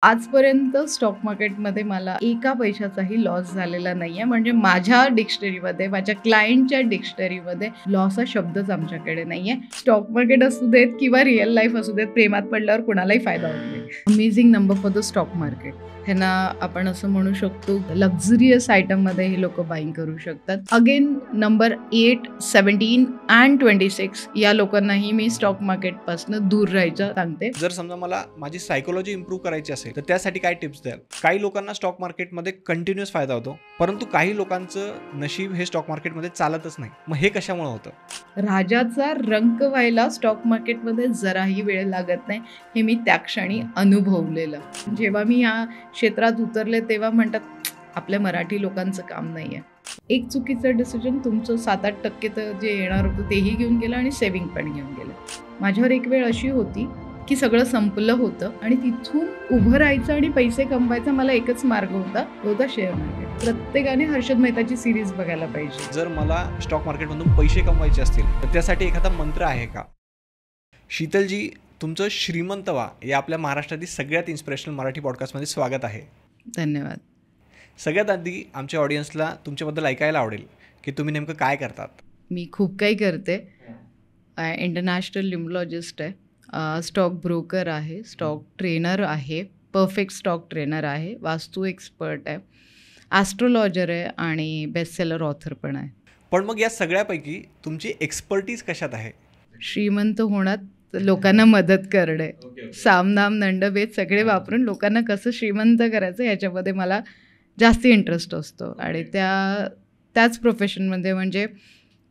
आजपर्यंत स्टॉक मार्केटमध्ये मला एका पैशाचाही लॉस झालेला नाहीये. म्हणजे माझ्या डिक्शनरीमध्ये, माझ्या क्लायंटच्या डिक्शनरीमध्ये लॉस हा शब्दच आमच्याकडे नाहीये. स्टॉक मार्केट असू देत किंवा रिअल लाईफ असू देत, प्रेमात पडल्यावर कुणालाही फायदा होत नाही. Amazing number for the stock market. ह्यांना आपण असं म्हणू शकतो लक्झरियस आयटममध्ये हे लोक बाईंग करू शकतात. अगेन नंबर 8, 17 अँड 26 या लोकांनाही मी स्टॉक मार्केटपासून दूर राहायचं सांगते. जर समजा मला माझी सायकोलॉजी इम्प्रूव्ह करायची असेल तर त्यासाठी काय टिप्स द्याल? काही लोकांना स्टॉक मार्केटमध्ये कंटिन्युअस फायदा होतो, परंतु काही लोकांचं नशीब हे स्टॉक मार्केटमध्ये चालतच नाही. मग हे कशामुळे होतं? राजाचा रंक व्हायला स्टॉक मार्केटमध्ये जराही वेळ लागत नाही, हे मी त्या क्षणी अनुभवलेलं. जेव्हा मी या क्षेत्रात उतरले तेव्हा म्हणतात आपल्या मराठी लोकांचं काम नाही आहे. एक चुकीचं डिसिजन तुमचं 7-8% तर जे येणार होतं तेही घेऊन गेलं आणि सेव्हिंग पण घेऊन गेलं. माझ्यावर एक वेळ अशी होती की सगळं संपलं होतं आणि तिथून उभं राहायचं आणि पैसे कमवायचा मला एकच मार्ग होता, तो होता शेअर मार्केट. प्रत्येकाने हर्षद मेहताची सिरीज बघायला पाहिजे. जर मला स्टॉक मार्केटमधून पैसे कमवायचे असतील तर त्यासाठी एखादा मंत्र आहे का? शीतलजी, तुमचं श्रीमंत व्हा या आपल्या महाराष्ट्रातील सगळ्यात इन्स्पिरेशनल मराठी पॉडकास्टमध्ये स्वागत आहे. धन्यवाद. सगळ्यात आधी आमच्या ऑडियन्सला तुमच्याबद्दल ऐकायला आवडेल की तुम्ही नेमकं काय करतात. मी खूप काही करते. इंटरनॅशनल न्यूमरॉलॉजिस्ट आहे, स्टॉक ब्रोकर आहे, स्टॉक ट्रेनर आहे, परफेक्ट स्टॉक ट्रेनर आहे, वास्तू एक्सपर्ट आहे, ॲस्ट्रोलॉजर आहे आणि बेस्टसेलर ऑथर पण आहे. पण मग या सगळ्यापैकी तुमची एक्सपर्टीज कशात आहे? श्रीमंत होण्यात त्याला मदत करणे. सामनाम दंडभेद सगळे वापरून लोकांना कसं श्रीमंत करायचं ह्याच्यामध्ये मला जास्ती इंटरेस्ट असतो. आणि त्याच प्रोफेशनमध्ये म्हणजे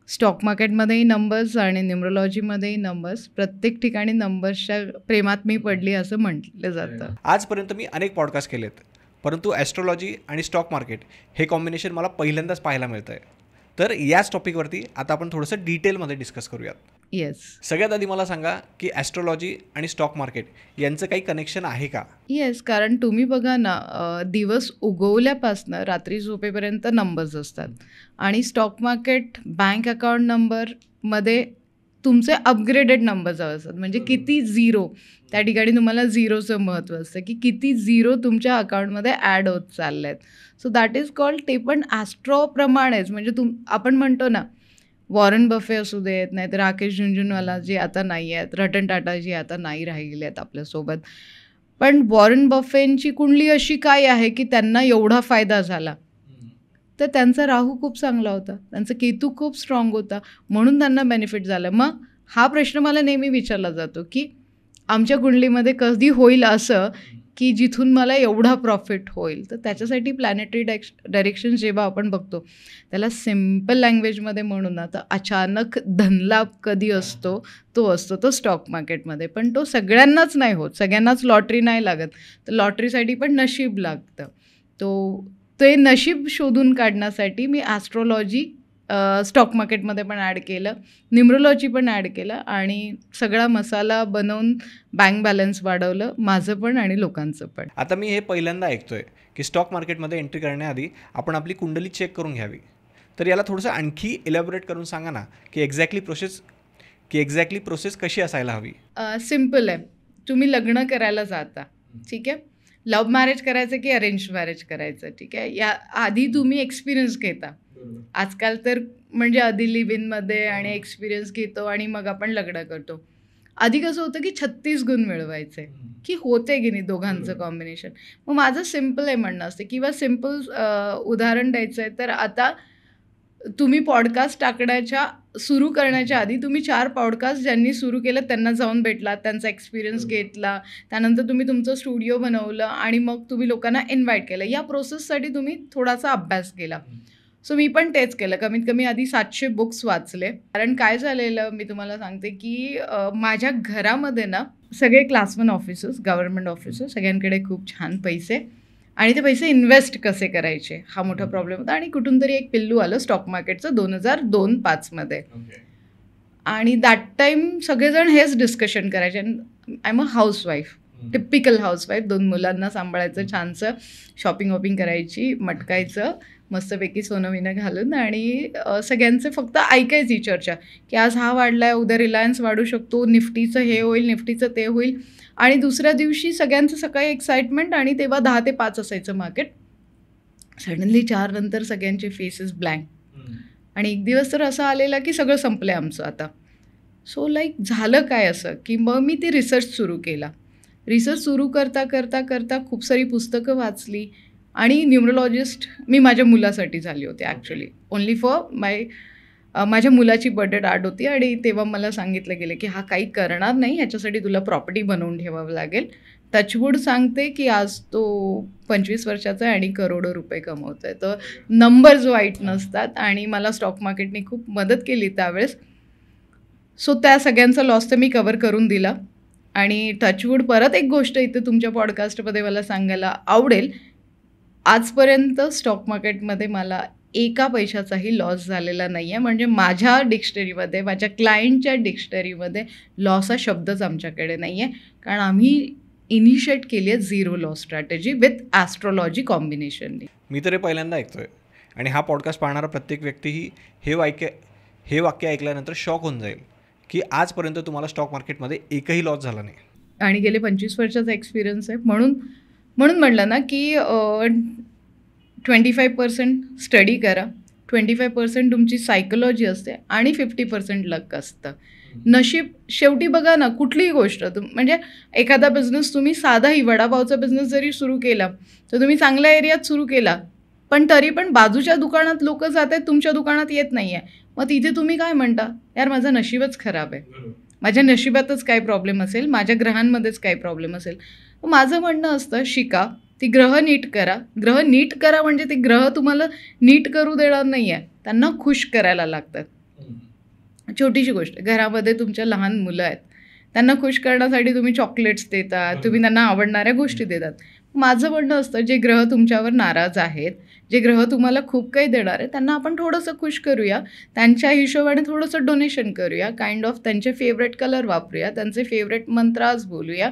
स्टॉक मार्केटमध्येही नंबर्स आणि न्यूमरॉलॉजीमध्येही नंबर्स, प्रत्येक ठिकाणी नंबर्सच्या प्रेमात मी पडली असं म्हटलं जातं. आजपर्यंत मी अनेक पॉडकास्ट केलेत, परंतु ॲस्ट्रोलॉजी आणि स्टॉक मार्केट हे कॉम्बिनेशन मला पहिल्यांदाच पाहायला मिळतं आहे. तर याच टॉपिकवरती आता आपण थोडंसं डिटेलमध्ये डिस्कस करूयात. येस. सगळ्यात आधी मला सांगा की ॲस्ट्रोलॉजी आणि स्टॉक मार्केट यांचं काही कनेक्शन आहे का? येस, कारण तुम्ही बघा ना, दिवस उगवल्यापासनं रात्री झोपेपर्यंत नंबर्स असतात आणि स्टॉक मार्केट बँक अकाउंट नंबरमध्ये तुमचे अपग्रेडेड नंबर्स असतात. म्हणजे किती झिरो, त्या ठिकाणी तुम्हाला झिरोचं महत्त्व असतं की किती झिरो तुमच्या अकाउंटमध्ये ॲड होत चालले आहेत. सो दॅट इज कॉल्ड, ते पण ॲस्ट्रोप्रमाणेच. म्हणजे आपण म्हणतो ना, वॉरन बफे असू देत, नाही तर राकेश झुंझुनवाला जे आता नाही आहेत, रतन टाटा जी आता नाही राहिलेले आहेत आपल्यासोबत, पण वॉरन बफेंची कुंडली अशी काय आहे की त्यांना एवढा फायदा झाला? तर त्यांचा राहू खूप चांगला होता, त्यांचा केतू खूप स्ट्रॉंग होता, म्हणून त्यांना बेनिफिट झालं. मग हा प्रश्न मला नेहमी विचारला जातो की आमच्या कुंडलीमध्ये कधी होईल असं की जिथून मला एवढा प्रॉफिट होईल? तर त्याच्यासाठी प्लॅनेटरी डायरेक्शन जेव्हा आपण बघतो, त्याला सिम्पल लँग्वेजमध्ये म्हणू ना तर अचानक धनलाभ कधी असतो, तो असतो तो स्टॉक मार्केटमध्ये. पण तो सगळ्यांनाच नाही होत, सगळ्यांनाच लॉटरी नाही लागत. तर लॉटरीसाठी पण नशीब लागतं. ते नशीब शोधून काढण्यासाठी मी ॲस्ट्रोलॉजी स्टॉक मार्केटमध्ये पण ॲड केलं, न्यूमरॉलॉजी पण ॲड केलं आणि सगळा मसाला बनवून बँक बॅलन्स वाढवलं, माझं पण आणि लोकांचं पण. आता मी हे पहिल्यांदा ऐकतोय की स्टॉक मार्केटमध्ये एंट्री करण्याआधी आपण आपली कुंडली चेक करून घ्यावी. तर याला थोडंसं आणखी इलॅबोरेट करून सांगा ना की एक्झॅक्टली प्रोसेस कशी असायला हवी? सिम्पल आहे. तुम्ही लग्न करायला जाता, ठीक आहे, लव्ह मॅरेज करायचं की अरेंज मॅरेज करायचं, ठीक आहे, या आधी तुम्ही एक्सपिरियन्स घेता. आजकाल तर म्हणजे आधी लिव्ह इनमध्ये आणि एक्सपिरियन्स घेतो आणि मग आपण लग्न करतो. आधी कसं होतं की 36 गुण मिळवायचे की होते की नाही दोघांचं कॉम्बिनेशन. मग माझं सिम्पल आहे म्हणणं असते, किंवा सिम्पल उदाहरण द्यायचं आहे तर आता तुम्ही पॉडकास्ट सुरू करण्याच्या आधी तुम्ही 4 पॉडकास्ट ज्यांनी सुरू केलं त्यांना जाऊन भेटला, त्यांचा एक्सपिरियन्स घेतला, त्यानंतर तुम्ही तुमचं स्टुडिओ बनवलं आणि मग तुम्ही लोकांना इन्व्हाइट केलं. या प्रोसेससाठी तुम्ही थोडासा अभ्यास केला. सो मी पण तेच केलं. कमीत कमी आधी 700 बुक्स वाचले. कारण काय झालेलं मी तुम्हाला सांगते की माझ्या घरामध्ये ना सगळे क्लास 1 ऑफिसर्स, गव्हर्नमेंट ऑफिसर्स, सगळ्यांकडे खूप छान पैसे, आणि ते पैसे इन्व्हेस्ट कसे करायचे हा मोठा प्रॉब्लेम होता. आणि कुठून तरी एक पिल्लू आलं स्टॉक मार्केटचं 2002-05 आणि दॅट टाईम सगळेजण हेच डिस्कशन करायचे. I am a housewife, typical housewife, 2 मुलांना सांभाळायचं, छानसं शॉपिंग वॉपिंग करायची, मटकायचं मस्तपैकी सोनं-विनं घालून आणि सगळ्यांचे फक्त ऐकायची चर्चा, की आज हा वाढलाय, उद्या रिलायन्स वाढू शकतो, निफ्टीचं हे होईल, निफ्टीचं ते होईल आणि दुसऱ्या दिवशी सगळ्यांचं सकाळी एक्साइटमेंट आणि तेव्हा 10 ते 5 असायचं मार्केट. सडनली 4 नंतर सगळ्यांचे फेसेस ब्लँक आणि एक दिवस तर असा आलेला की सगळं संपलं आहे आमचं आता. सो लाईक झालं काय असं, की मग मी ती रिसर्च सुरू केला. रिसर्च सुरू करता करता करता खूप सारी पुस्तकं वाचली आणि न्यूमरोलॉजिस्ट मी माझ्या मुलासाठी झाली होती ॲक्च्युली, ओन्ली फॉर माझ्या मुलाची बर्थडे डाट होती आणि तेव्हा मला सांगितलं गेलं की हा काही करणार नाही, ह्याच्यासाठी तुला प्रॉपर्टी बनवून ठेवावं लागेल. टचवूड सांगते की आज तो 25 वर्षाचा आहे आणि करोडो रुपये कमवतो आहे. तर नंबर्स वाईट नसतात आणि मला स्टॉक मार्केटने खूप मदत केली त्यावेळेस. सो त्या सगळ्यांचा लॉस तर मी कवर करून दिला आणि टचवूड परत एक गोष्ट इथे तुमच्या पॉडकास्टमध्ये मला सांगायला आवडेल, आजपर्यंत स्टॉक मार्केटमध्ये मला एका पैशाचाही लॉस झालेला नाही आहे. म्हणजे माझ्या डिक्शनरीमध्ये, माझ्या क्लायंटच्या डिक्शनरीमध्ये लॉस हा शब्दच आमच्याकडे नाही आहे, कारण आम्ही इनिशिएट केली आहे zero loss strategy with astrology कॉम्बिनेशनने. मी तरी पहिल्यांदा ऐकतोय आणि हा पॉडकास्ट पाहणारा प्रत्येक व्यक्तीही हे वाक्य ऐकल्यानंतर शॉक होऊन जाईल की आजपर्यंत तुम्हाला स्टॉक मार्केटमध्ये एकही लॉस झाला नाही आणि गेले 25 वर्षाचा एक्सपिरियन्स आहे. म्हणून म्हटलं ना की 25% स्टडी करा, 25% तुमची सायकोलॉजी असते आणि 50% लक असतं. नशीब शेवटी बघा ना, कुठलीही गोष्ट म्हणजे एखादा बिझनेस तुम्ही साधाही वडापावचा बिझनेस जरी सुरू केला तर तुम्ही चांगल्या एरियात सुरू केला, पण तरी पण बाजूच्या दुकानात लोक जात आहेत, तुमच्या दुकानात येत नाही आहे. मग तिथे तुम्ही काय म्हणता, यार माझं नशीबच खराब आहे, माझ्या नशिबातच काय प्रॉब्लेम असेल, माझ्या ग्रहांमध्येच काय प्रॉब्लेम असेल. माझं म्हणणं असतं शिका, ती ग्रह नीट करा. ग्रह नीट करा म्हणजे ते ग्रह तुम्हाला नीट करू देणार नाही आहे, त्यांना खुश करायला लागतात. छोटीशी गोष्ट, घरामध्ये तुमच्या लहान मुलं आहेत, त्यांना खुश करण्यासाठी तुम्ही चॉकलेट्स देतात, तुम्ही त्यांना आवडणाऱ्या गोष्टी देतात. माझं म्हणणं असतं जे ग्रह तुमच्यावर नाराज आहेत, जे ग्रह तुम्हाला खूप काही देणार आहे, त्यांना आपण थोडंसं खुश करूया, त्यांच्या हिशोबाने थोडंसं डोनेशन करूया, काइंड ऑफ त्यांचे फेवरेट कलर वापरूया, त्यांचे फेवरेट मंत्र आज बोलूया,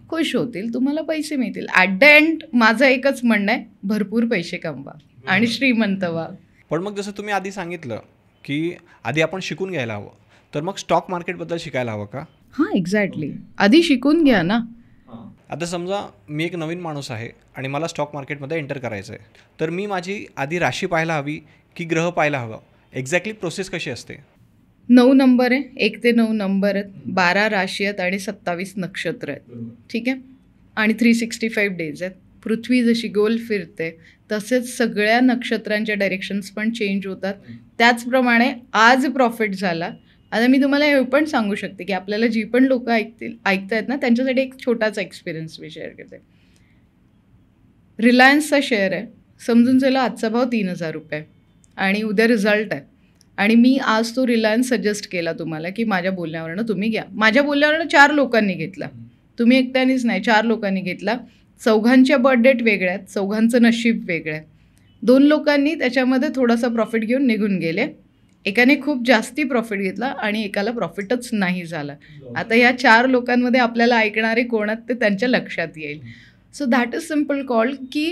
खुश होतील, तुम्हाला पैसे मिळतील. ॲट द एंड माझं एकच म्हणणं आहे, भरपूर पैसे कमवा आणि श्रीमंत व्हा. पण मग जसं तुम्ही आधी सांगितलं की आधी आपण शिकून घ्यायला हवं, तर मग स्टॉक मार्केटबद्दल शिकायला हवं का? हां, एक्झॅक्टली. आधी शिकून घ्या ना. आता समजा मी एक नवीन माणूस आहे आणि मला स्टॉक मार्केटमध्ये एंटर करायचं आहे, तर मी माझी आधी राशी पाहायला हवी की ग्रह पाहायला हवं? एक्झॅक्टली प्रोसेस कशी असते? 9 नंबर आहे, 1 ते 9 नंबर आहेत, 12 राशी आहेत आणि 27 नक्षत्र आहेत. ठीक आहे. आणि 365 डेज आहेत. पृथ्वी जशी गोल फिरते तसेच सगळ्या नक्षत्रांच्या डायरेक्शन्स पण चेंज होतात. त्याचप्रमाणे आज प्रॉफिट झाला. आता मी तुम्हाला हे पण सांगू शकते की आपल्याला जी पण लोक ऐकतायत ना, त्यांच्यासाठी एक छोटासा एक्सपिरियन्स मी शेअर करते. रिलायन्सचा शेअर आहे, समजून चला आजचा भाव 3,000 रुपये आणि उद्या रिझल्ट आहे आणि मी आज तो रिलायन्स सजेस्ट केला तुम्हाला की माझ्या बोलण्यावरनं तुम्ही घ्या. माझ्या बोलण्यावरनं 4 लोकांनी घेतला, तुम्ही एकट्यानेच नाही, 4 लोकांनी घेतला. चौघांच्या बर्थ डेट वेगळ्या आहेत, चौघांचं नशीब वेगळं आहे. 2 लोकांनी त्याच्यामध्ये थोडासा प्रॉफिट घेऊन निघून गेले, एकाने खूप जास्ती प्रॉफिट घेतला आणि एकाला प्रॉफिटच नाही झाला. आता या 4 लोकांमध्ये आपल्याला ऐकणारे कोण आहेत ते त्यांच्या लक्षात येईल. So that is simple call की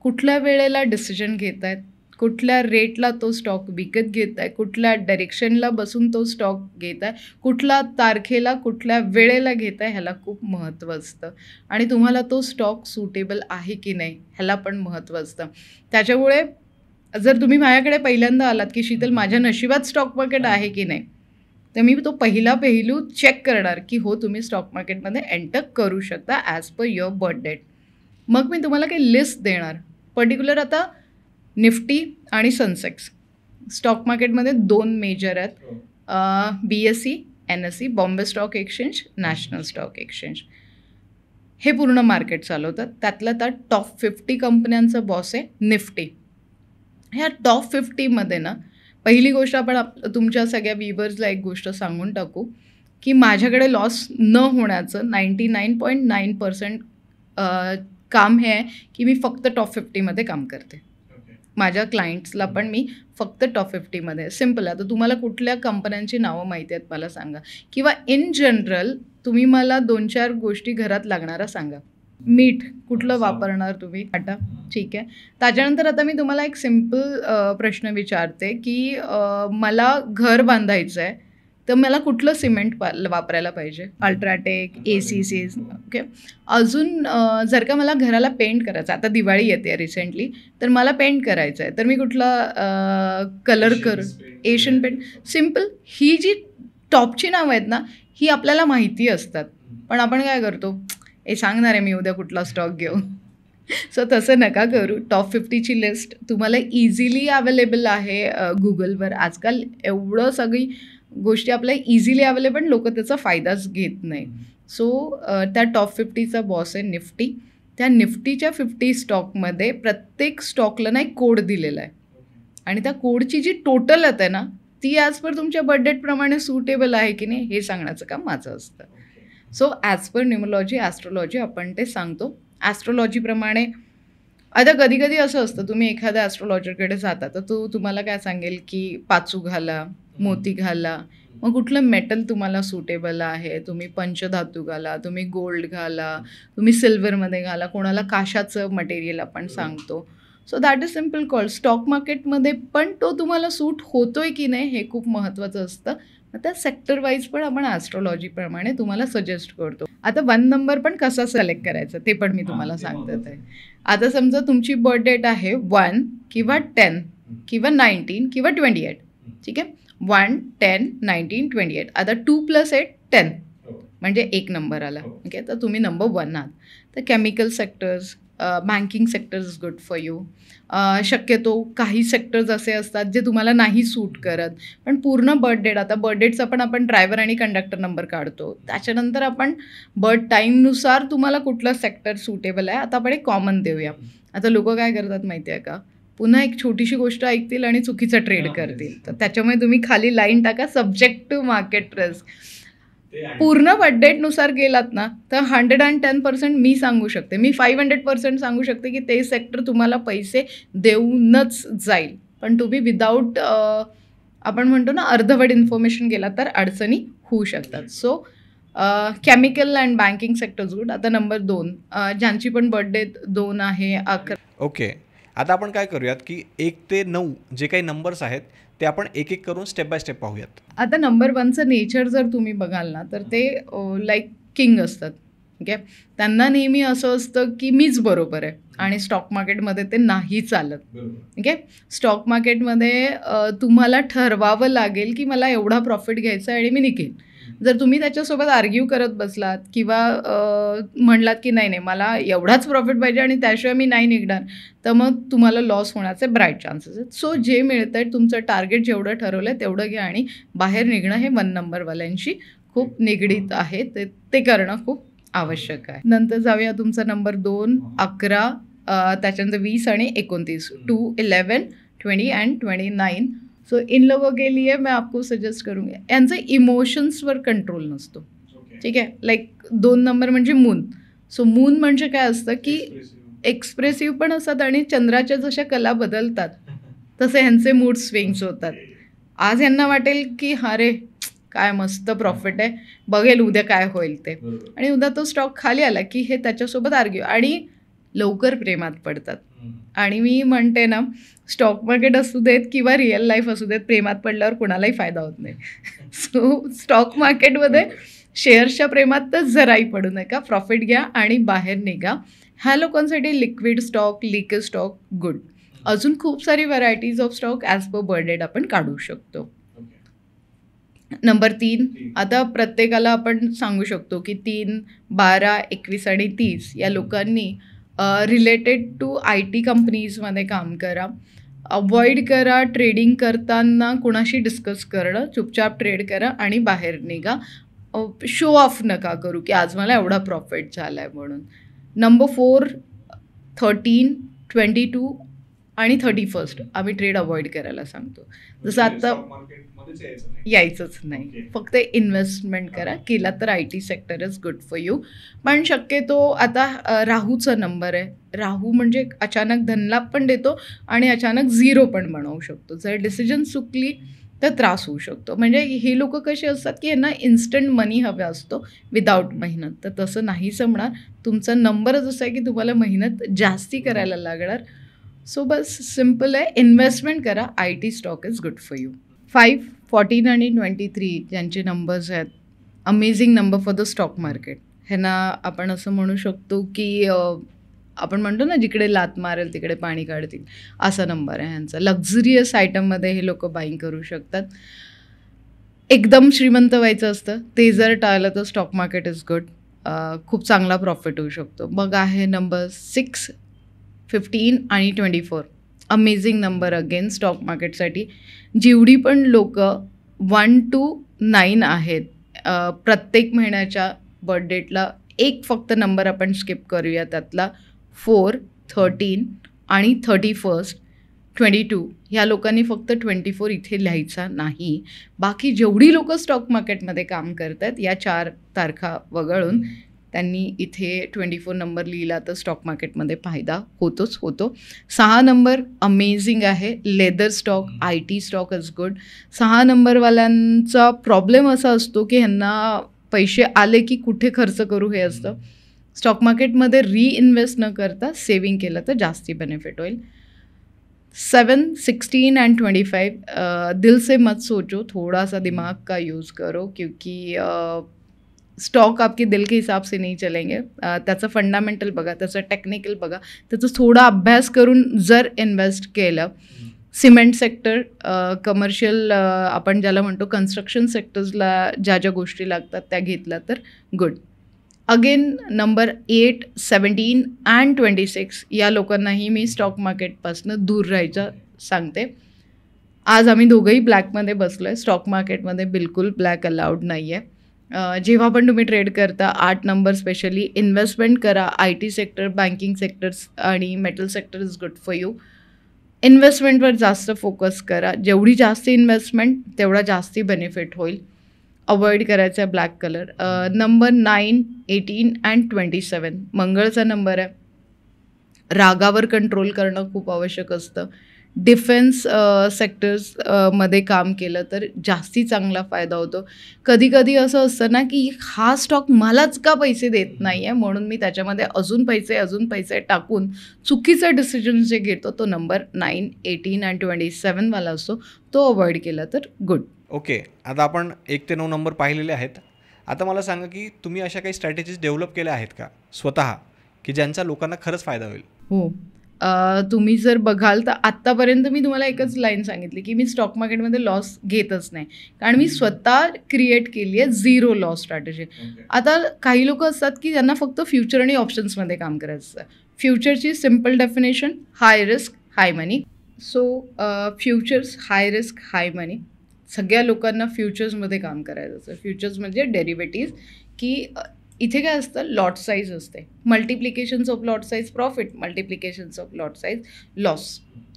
कुठल्या वेळेला डिसिजन घेत आहेत, कुठल्या रेटला तो स्टॉक विकत घेत आहे, कुठल्या डायरेक्शनला बसून तो स्टॉक घेत आहे, कुठल्या तारखेला कुठल्या वेळेला घेत आहे, ह्याला खूप महत्त्व असतं. आणि तुम्हाला तो स्टॉक सुटेबल आहे की नाही ह्याला पण महत्त्व असतं. त्याच्यामुळे जर तुम्ही माझ्याकडे पहिल्यांदा आलात की शीतल माझ्या नशिबात स्टॉक मार्केट आहे की नाही, तर मी तो पहिला पेहलू चेक करणार की हो तुम्ही स्टॉक मार्केटमध्ये एंटर करू शकता as per your birth date. मग मी तुम्हाला काही लिस्ट देणार पर्टिक्युलर. आता निफ्टी आणि सनसेक्स स्टॉक मार्केटमध्ये 2 मेजर आहेत, BSE, NSE, Bombay stock exchange, national stock exchange. हे पूर्ण मार्केट चालवतात. त्यातल्या त्यात टॉप 50 कंपन्यांचा बॉस आहे निफ्टी. ह्या टॉप 50मध्ये ना पहिली गोष्ट आपण तुमच्या सगळ्या व्ह्युअर्सला एक गोष्ट सांगून टाकू की माझ्याकडे लॉस न होण्याचं 99.9% काम हे आहे की मी फक्त टॉप 50मध्ये काम करते. माझ्या क्लायंट्सला पण मी फक्त टॉप 50मध्ये. सिम्पल. आता तुम्हाला कुठल्या कंपन्यांची नावं माहिती आहेत मला सांगा, किंवा इन जनरल तुम्ही मला 2-4 गोष्टी घरात लागणारा सांगा. मीठ कुठलं वापरणार तुम्ही? टाटा. ठीक आहे. त्याच्यानंतर आता मी तुम्हाला एक सिम्पल प्रश्न विचारते की मला घर बांधायचं आहे, तर मला कुठलं सिमेंट वापरायला पाहिजे? UltraTech, ACC. ओके. अजून जर का मला घराला पेंट करायचं, आता दिवाळी येते रिसेंटली, तर मला पेंट करायचं आहे, तर मी कुठला कलर एशियन पेंट. सिम्पल. ही जी टॉपची नावं आहेत ना, ही आपल्याला माहिती असतात, पण आपण काय करतो, हे सांगणार आहे मी उद्या कुठला स्टॉक घेऊ. सो तसं नका करू. टॉप 50ची लिस्ट तुम्हाला इझिली अवेलेबल आहे गुगलवर. आजकाल एवढं सगळी गोष्टी आपल्या इझिली अवेलेबल, लोक त्याचा फायदाच घेत नाही. सो त्या टॉप 50चा बॉस आहे निफ्टी. त्या निफ्टीच्या 50 स्टॉकमध्ये प्रत्येक स्टॉकला ना एक कोड दिलेला आहे, आणि त्या कोडची जी टोटल आहे ना, ती ॲज पर तुमच्या बजेटप्रमाणे सुटेबल आहे की नाही हे सांगण्याचं काम माझं असतं. सो ॲज पर न्यूमरॉलॉजी, ॲस्ट्रोलॉजी आपण ते सांगतो. ॲस्ट्रोलॉजीप्रमाणे आता कधी कधी असं असतं, तुम्ही एखाद्या ॲस्ट्रोलॉजरकडे जाता, तर तो तुम्हाला काय सांगेल की पाचू घाला, मोती घाला. मग कुठलं मेटल तुम्हाला सुटेबल आहे, तुम्ही पंचधातू घाला, तुम्ही गोल्ड घाला, तुम्ही सिल्वरमध्ये घाला, कोणाला काशाचं मटेरियल आपण सांगतो. So that is simple call. Stock मार्केटमध्ये पण तो तुम्हाला सूट होतो आहे की नाही हे खूप महत्त्वाचं असतं. आता सेक्टर वाईज पण आपण ॲस्ट्रोलॉजीप्रमाणे तुम्हाला सजेस्ट करतो. आता 1 नंबर पण कसा सिलेक्ट करायचा ते पण मी तुम्हाला सांगते. आता समजा तुमची बर्थ डेट आहे 1 किंवा 10 किंवा 19 किंवा 28. ठीक आहे. 1, 10, 19, 28. आता 2 + 8 10 म्हणजे 1 नंबर आला. ओके. तर तुम्ही नंबर 1 आहात. तर chemical sectors, banking sectors is good for you. शक्यतो काही सेक्टर्स असे असतात जे तुम्हाला नाही सूट करत, पण पूर्ण बर्थ डेट, आता बर्थ डेटचा पण आपण ड्रायव्हर आणि कंडक्टर नंबर काढतो, त्याच्यानंतर आपण बर्थ टाईमनुसार तुम्हाला कुठलं सेक्टर सुटेबल आहे. आता आपण एक कॉमन देऊया. आता लोक काय करतात माहिती आहे का, पुन्हा एक छोटीशी गोष्ट ऐकतील आणि चुकीचं ट्रेड करतील. तर त्याच्यामुळे तुम्ही खाली लाईन टाका, सब्जेक्ट टू मार्केट रिस्क. पूर्ण बर्थ डेटनुसार गेलात ना, तर 110% मी सांगू शकते, मी 500% सांगू शकते की ते सेक्टर तुम्हाला पैसे देऊनच जाईल. पण तुम्ही विदाऊट आपण म्हणतो ना अर्धवट इन्फॉर्मेशन गेला तर अडचणी होऊ शकतात. So chemical and banking sectors good. आता नंबर 2, ज्यांची पण बर्थ डेट 2 आहे, 11. ओके. आता आपण काय करूयात की 1 ते 9 जे काही नंबर्स आहेत ते आपण एक एक करून स्टेप बाय स्टेप पाहूयात. आता नंबर 1चं नेचर जर तुम्ही बघाल ना, तर ते लाईक किंग असतात. ठीक आहे. त्यांना नेहमी असं असतं की मीच बरोबर आहे, आणि स्टॉक मार्केटमध्ये ते नाही चालत. ठीक आहे. स्टॉक मार्केटमध्ये तुम्हाला ठरवावं लागेल की मला एवढा प्रॉफिट घ्यायचा आहे आणि मी निघेन. जर तुम्ही त्याच्यासोबत आर्ग्यू करत बसलात किंवा म्हणलात की नाही मला एवढाच प्रॉफिट पाहिजे आणि त्याशिवाय मी नाही निघणार, तर मग तुम्हाला लॉस होण्याचे ब्राईट चान्सेस आहेत. सो जे मिळतं आहे, तुमचं टार्गेट जेवढं ठरवलं आहे तेवढं घ्या, आणि बाहेर निघणं हे 1 नंबरवाल्यांशी खूप निगडीत आहे, ते करणं खूप आवश्यक आहे. नंतर जाऊया तुमचा नंबर 2, 11, त्याच्यानंतर 20 आणि 29. 2, 11, 20 अँड 29. सो इन लोगों के लिए मैं आपको सजेस्ट करूँगी, यांचं इमोशन्सवर कंट्रोल नसतो. ठीक आहे. लाईक 2 नंबर म्हणजे मून. सो मून म्हणजे काय असतं की एक्सप्रेसिव्ह पण असतात, आणि चंद्राच्या जशा कला बदलतात तसे ह्यांचे मूड स्विंग्स होतात. आज ह्यांना वाटेल की अरे काय मस्त प्रॉफिट आहे, बघेल उद्या काय होईल ते, आणि उद्या तो स्टॉक खाली आला की हे त्याच्यासोबत आर्ग्यू, आणि लवकर प्रेमात पडतात. आणि मी म्हणते ना, स्टॉक मार्केट असू देत किंवा रिअल लाईफ असू देत, प्रेमात पडल्यावर कुणालाही फायदा होत नाही. सो स्टॉक मार्केटमध्ये शेअर्सच्या प्रेमात तर जराही पडू नका, प्रॉफिट घ्या आणि बाहेर निघा. ह्या लोकांसाठी liquid stock, liquid stock good. अजून खूप सारी varieties of stock as per birth date आपण काढू शकतो. नंबर 3, आता प्रत्येकाला आपण सांगू शकतो की 3, 12, 21 आणि 30 या लोकांनी रिलेटेड टू IT कंपनीजमध्ये काम करा. अवॉइड करा ट्रेडिंग करताना कोणाशी डिस्कस करणं, चुपचाप ट्रेड करा आणि बाहेर निघा. शो ऑफ नका करू की आज मला एवढा प्रॉफिट झाला आहे म्हणून. नंबर 4, 13, 22 आणि 31st आम्ही ट्रेड अवॉइड करायला सांगतो. जसं आता यायचंच नाही, फक्त इन्व्हेस्टमेंट करा. केला तर IT sector is good for you. पण शक्यतो आता राहूचा नंबर आहे. राहू म्हणजे अचानक धनलाभ पण देतो आणि अचानक झिरो पण बनवू शकतो. जर डिसिजन चुकली तर त्रास होऊ शकतो. म्हणजे हे लोक कसे असतात की यांना इन्स्टंट मनी हवा असतो विदाऊट मेहनत. तर तसं नाही जमणार. तुमचा नंबरच असा आहे की तुम्हाला मेहनत जास्ती करायला लागणार. सो बस सिम्पल आहे, इन्व्हेस्टमेंट करा. IT stock is good for you. 5, 14 आणि 23 ज्यांचे नंबर्स आहेत, amazing number for the stock market. ह्यांना आपण असं म्हणू शकतो की आपण म्हणतो ना, जिकडे लात मारेल तिकडे पाणी काढतील, असा नंबर आहे ह्यांचा. लक्झरियस आयटममध्ये हे लोक बाईंग करू शकतात. एकदम श्रीमंत व्हायचं असतं, ते जर टाळलं तर स्टॉक मार्केट इज गुड. खूप चांगला प्रॉफिट होऊ शकतो. मग आहे नंबर 6, 15 आणि 24. अमेझिंग नंबर अगेन स्टॉक मार्केटसाठी. जेवढी पण लोक 1 to 9 आहेत, प्रत्येक महिन्याच्या बर्थ डेटला एक फक्त नंबर आपण स्किप करूया. त्यातला 4, 13 आणि 31st, 22 ह्या लोकांनी फक्त 24 इथे लिहायचा नाही. बाकी जेवढी लोक स्टॉक मार्केटमध्ये काम करतात या 4 तारखा वगळून त्यांनी इथे 24 नंबर लिहिला तर स्टॉक मार्केटमध्ये फायदा होतोच होतो. 6 नंबर अमेझिंग आहे. Leather stock, IT stock is good. 6 नंबरवाल्यांचा प्रॉब्लेम असा असतो की ह्यांना पैसे आले की कुठे खर्च करू हे असतं. स्टॉक मार्केटमध्ये रिइन्व्हेस्ट न करता सेविंग केलं तर जास्ती बेनिफिट होईल. 7, 16 एंड 25 दिल से मत सोचो, थोड़ा सा दिमाग का यूज़ करो, क्योंकि स्टॉक आपके दिल के हिसाब से नहीं चलेंगे. त्याचं फंडामेंटल बघा, त्याचं टेक्निकल बघा, त्याचा थोडा अभ्यास करून जर इन्व्हेस्ट केलं. सिमेंट सेक्टर, कमर्शियल आपण ज्याला म्हणतो कन्स्ट्रक्शन सेक्टर्सला ज्या ज्या गोष्टी लागतात त्या घेतल्या तर गुड. अगेन नंबर 8, 17 अँड 26 या लोकांनाही मी स्टॉक मार्केटपासून दूर राहायचं सांगते. आज आम्ही दोघंही ब्लॅकमध्ये बसलो आहे. स्टॉक मार्केटमध्ये बिलकुल ब्लॅक अलाउड नाही आहे. जेव्हा पण तुम्ही ट्रेड करता 8 नंबर स्पेशली इन्व्हेस्टमेंट करा. IT सेक्टर, बँकिंग सेक्टर्स आणि metal sector is good for you. इन्व्हेस्टमेंटवर जास्त फोकस करा. जेवढी जास्त इन्व्हेस्टमेंट तेवढा जास्ती बेनिफिट होईल. अवॉइड करायचा आहे ब्लॅक कलर. नंबर 9, 18 अँड 27 मंगळचा नंबर आहे. रागावर कंट्रोल करणं खूप आवश्यक असतं. डिफेन्स सेक्टर्स मध्ये काम केलं तर जास्ती चांगला फायदा होतो. कधी कधी असं असतं ना की हा स्टॉक मलाच का पैसे देत नाही आहे, म्हणून मी त्याच्यामध्ये अजून पैसे टाकून चुकीचा डिसिजन जे घेतो तो नंबर 9, 18 अँड 27 वाला असतो. तो अवॉइड केला तर गुड. ओके, आता आपण 1 ते 9 नंबर पाहिलेले आहेत. आता मला सांगा की तुम्ही अशा काही स्ट्रॅटेजीज डेव्हलप केल्या आहेत का स्वतः, की ज्यांचा लोकांना खरंच फायदा होईल? हो, तुम्ही जर बघाल तर आत्तापर्यंत मी तुम्हाला एकच लाईन सांगितली की मी स्टॉक मार्केटमध्ये लॉस घेतच नाही, कारण मी स्वतः क्रिएट केली आहे झिरो लॉस स्ट्रॅटेजी. आता काही लोक असतात की त्यांना फक्त फ्युचर आणि ऑप्शन्समध्ये काम करायचं असतं. फ्युचरची सिम्पल डेफिनेशन हाय रिस्क हाय मनी. सो फ्युचर्स हाय रिस्क हाय मनी. सगळ्या लोकांना फ्युचर्समध्ये काम करायचं असतं. फ्युचर्स म्हणजे डेरिव्हेटिव्ज, की इथे काय असतं, लॉट साईज असते. Multiplications of lot size profit, multiplications of lot size loss.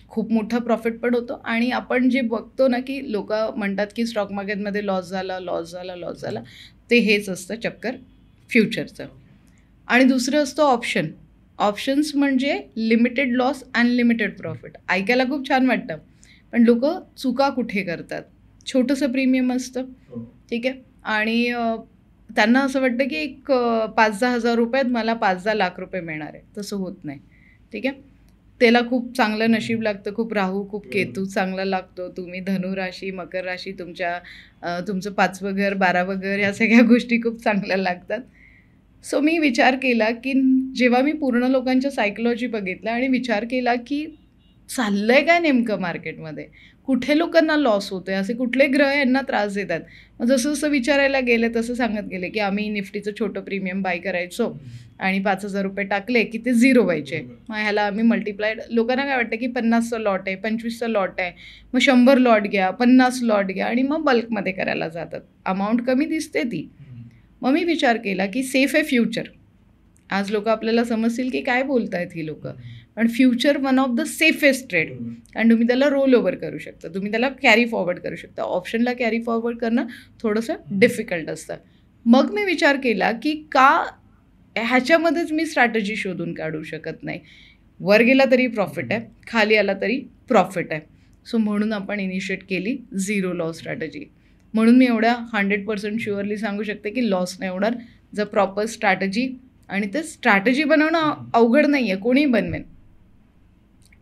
खूप मोठा प्रॉफिट पण होतो. आणि आपण जे बघतो ना की लोक म्हणतात की स्टॉक मार्केटमध्ये लॉस झाला, ते हेच असतं चक्कर फ्युचरचं. आणि दुसरं असतं ऑप्शन. ऑप्शन्स म्हणजे लिमिटेड लॉस अनलिमिटेड प्रॉफिट. ऐकायला खूप छान वाटतं, पण लोक चुका कुठे करतात. छोटंसं प्रीमियम असतं, ठीक आहे, आणि त्यांना असं वाटतं की एक 5-10 हजार रुपयात मला 5-10 लाख रुपये मिळणार आहे. तसं होत नाही, ठीक आहे. त्याला खूप चांगलं नशीब लागतं, खूप राहू, खूप केतू चांगला लागतो. तुम्ही धनुराशी, मकर राशी, तुमचं 5वं घर, 12वं घर, या सगळ्या गोष्टी खूप चांगल्या लागतात. सो मी विचार केला की जेव्हा मी पूर्ण लोकांच्या सायकोलॉजी बघितलं आणि विचार केला की चाललं आहे काय नेमकं मार्केटमध्ये, कुठे लोकांना लॉस होतो आहे, असे कुठले ग्रह यांना त्रास देतात. मग जसं जसं विचारायला गेले तसं सांगत गेले की आम्ही निफ्टीचं छोटं प्रीमियम बाय करायचो आणि 5,000 रुपये टाकले की ते झिरो व्हायचे. मग ह्याला आम्ही मल्टिप्लायड, लोकांना काय वाटतं की 50चं लॉट आहे, 25चं लॉट आहे, मग 100 लॉट घ्या, 50 लॉट घ्या, आणि मग बल्कमध्ये करायला जातात. अमाऊंट कमी दिसते ती. मग मी विचार केला की सेफ आहे फ्युचर, आज लोक आपल्याला समजतील की काय बोलतायत ही लोक, पण future one of the safest trade. कारण तुम्ही त्याला रोल ओव्हर करू शकता, तुम्ही त्याला कॅरी फॉरवर्ड करू शकता. ऑप्शनला कॅरी फॉरवर्ड करणं थोडंसं डिफिकल्ट असतं. मग मी विचार केला की का ह्याच्यामध्येच मी स्ट्रॅटेजी शोधून काढू शकत नाही. वर गेला तरी प्रॉफिट आहे, खाली आला तरी प्रॉफिट आहे. सो म्हणून आपण इनिशिएट केली झिरो लॉस स्ट्रॅटेजी. म्हणून मी एवढ्या 100% शुअरली सांगू शकते की लॉस नाही होणार जर प्रॉपर स्ट्रॅटेजी. आणि ते स्ट्रॅटेजी बनवणं अवघड नाही आहे, कोणीही बनवेन.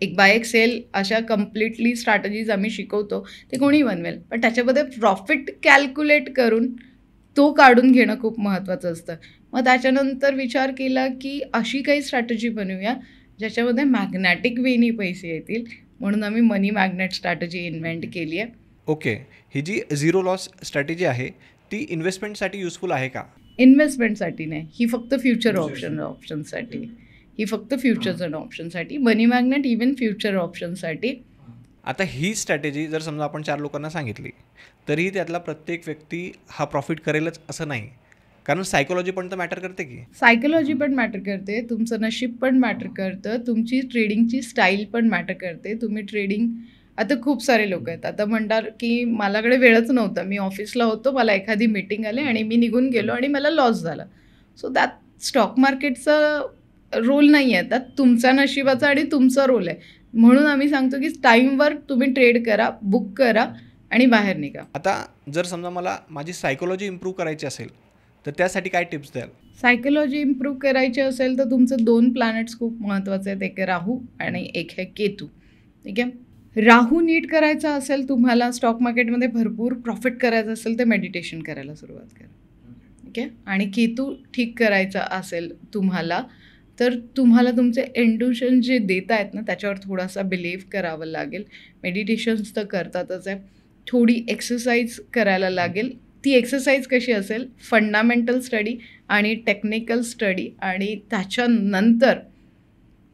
एक बाय एक सेल अशा कम्प्लिटली स्ट्रॅटेजीज आम्ही शिकवतो, ते कोणीही बनवेल. पण त्याच्यामध्ये प्रॉफिट कॅल्क्युलेट करून तो काढून घेणं खूप महत्त्वाचं असतं. मग त्याच्यानंतर विचार केला की अशी काही स्ट्रॅटेजी बनवूया ज्याच्यामध्ये मॅग्नेटिक वेनी पैसे येतील. म्हणून आम्ही मनी मॅग्नेट स्ट्रॅटेजी इन्व्हेंट केली आहे. ओके, ही जी झिरो लॉस स्ट्रॅटेजी आहे ती इन्व्हेस्टमेंटसाठी युजफुल आहे का? इन्व्हेस्टमेंटसाठी नाही, ही फक्त फ्युचर ऑप्शनसाठी. ही फक्त फ्युचर्स अँड ऑप्शनसाठी. मनी मॅग्नेट इवन फ्युचर ऑप्शनसाठी. आता ही स्ट्रॅटेजी जर समजा आपण 4 लोकांना सांगितली तरीही त्यातला प्रत्येक व्यक्ती हा प्रॉफिट करेलच असं नाही, कारण सायकोलॉजी पण तर मॅटर करते की. सायकोलॉजी पण मॅटर करते, तुमचं नशीब पण मॅटर करतं, तुमची ट्रेडिंगची स्टाईल पण मॅटर करते. तुम्ही ट्रेडिंग, आता खूप सारे लोक आहेत आता म्हणतात की माझ्याकडे वेळच नव्हता, मी ऑफिसला होतो, मला एखादी मीटिंग आली आणि मी निघून गेलो आणि मला लॉस झाला. सो त्यात स्टॉक मार्केटचा रोल नाही आहे, त्यात तुमचा नशिबाचा आणि तुमचा रोल आहे. म्हणून आम्ही सांगतो की टाईमवर तुम्ही ट्रेड करा, बुक करा आणि बाहेर निघा. आता जर समजा मला माझी सायकोलॉजी इम्प्रूव्ह करायची असेल तर त्यासाठी काय टिप्स द्याल? सायकोलॉजी इम्प्रूव्ह करायची असेल तर तुमचं 2 प्लॅनेट्स खूप महत्त्वाचे आहेत. एक आहे राहू आणि एक आहे केतू. ठीक आहे. राहू नीट करायचा असेल तुम्हाला, स्टॉक मार्केटमध्ये भरपूर प्रॉफिट करायचं असेल तर मेडिटेशन करायला सुरुवात करा. ठीक आहे. आणि केतू ठीक करायचा असेल तुम्हाला तर तुम्हाला तुमचे इंट्युशन जे देत आहेत ना त्याच्यावर थोडासा बिलीव्ह करावं लागेल. मेडिटेशन्स तर करतातच आहे, थोडी एक्सरसाइज करायला लागेल. ती एक्सरसाइज कशी असेल? फंडामेंटल स्टडी आणि टेक्निकल स्टडी, आणि त्याच्यानंतर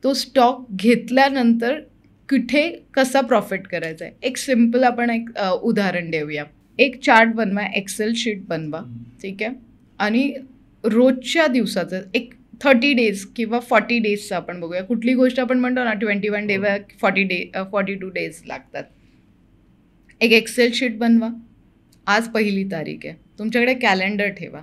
तो स्टॉक घेतल्यानंतर कुठे कसा प्रॉफिट करायचा आहे. एक सिम्पल आपण एक उदाहरण देऊया. एक चार्ट बनवा, एक्सेल शीट बनवा. ठीक आहे. आणि रोजच्या दिवसाचं एक 30 डेज किंवा 40 डेजचं आपण बघूया. कुठली गोष्ट आपण म्हणतो ना 21 डे व 42 डेज लागतात. एक एक्सेल शीट बनवा. आज 1 तारीख आहे, तुमच्याकडे कॅलेंडर ठेवा.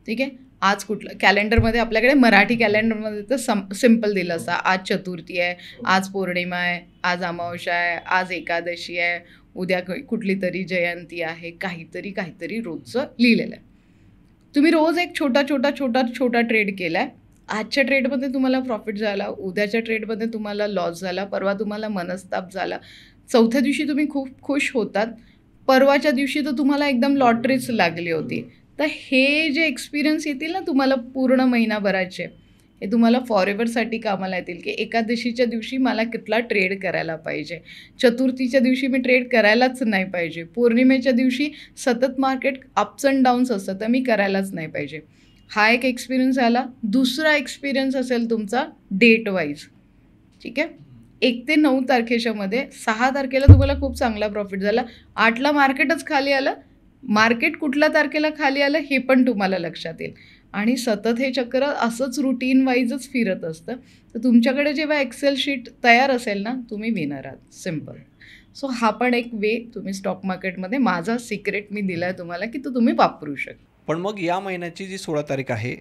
ठीक आहे. आज कुठलं कॅलेंडरमध्ये आपल्याकडे मराठी कॅलेंडरमध्ये तर सिम्पल दिलं असतं. आज चतुर्थी आहे, आज पौर्णिमा आहे, आज अमावस्या आहे, आज एकादशी आहे, उद्या कुठली तरी जयंती आहे, काहीतरी रोजचं लिहिलेलं आहे. तुम्ही रोज एक छोटा ट्रेड केला आहे. आजच्या ट्रेडमध्ये तुम्हाला प्रॉफिट झाला, उद्याच्या ट्रेडमध्ये तुम्हाला लॉस झाला, परवा तुम्हाला मनस्ताप झाला, चौथ्या दिवशी तुम्ही खूप खुश होतात, परवाच्या दिवशी तर तुम्हाला एकदम लॉटरीच लागली होती. तर हे जे एक्सपिरियन्स येतील ना तुम्हाला पूर्ण महिनाभराचे, हे तुम्हाला फॉरएव्हरसाठी कामाला येतील. की एकादशीच्या दिवशी मला कुठला ट्रेड करायला पाहिजे, चतुर्थीच्या दिवशी मी ट्रेड करायलाच नाही पाहिजे, पौर्णिमेच्या दिवशी सतत मार्केट अप्स अँड डाऊन्स असतं तर मी करायलाच नाही पाहिजे. हा एक एक्सपिरियन्स आला. दुसरा एक्सपिरियन्स असेल तुमचा डेट वाईज. ठीक आहे. 1 ते 9 तारखेच्यामध्ये 6 तारखेला तुम्हाला खूप चांगला प्रॉफिट झाला, 8ला मार्केटच खाली आलं. मार्केट कुठल्या तारखेला खाली आलं हे पण तुम्हाला लक्षात येईल. आणि सतत हे चक्र असंच रुटीन वाईजच फिरत असतं. तर तुमच्याकडे जेव्हा एक्सेल शीट तयार असेल ना तुम्ही विनर आहात. सिम्पल. सो हा पण एक वे तुम्ही स्टॉक मार्केटमध्ये, माझा सिक्रेट मी दिला आहे तुम्हाला की तो तुम्ही वापरू शकता. पण मग या महिन्याची जी 16 तारीख आहे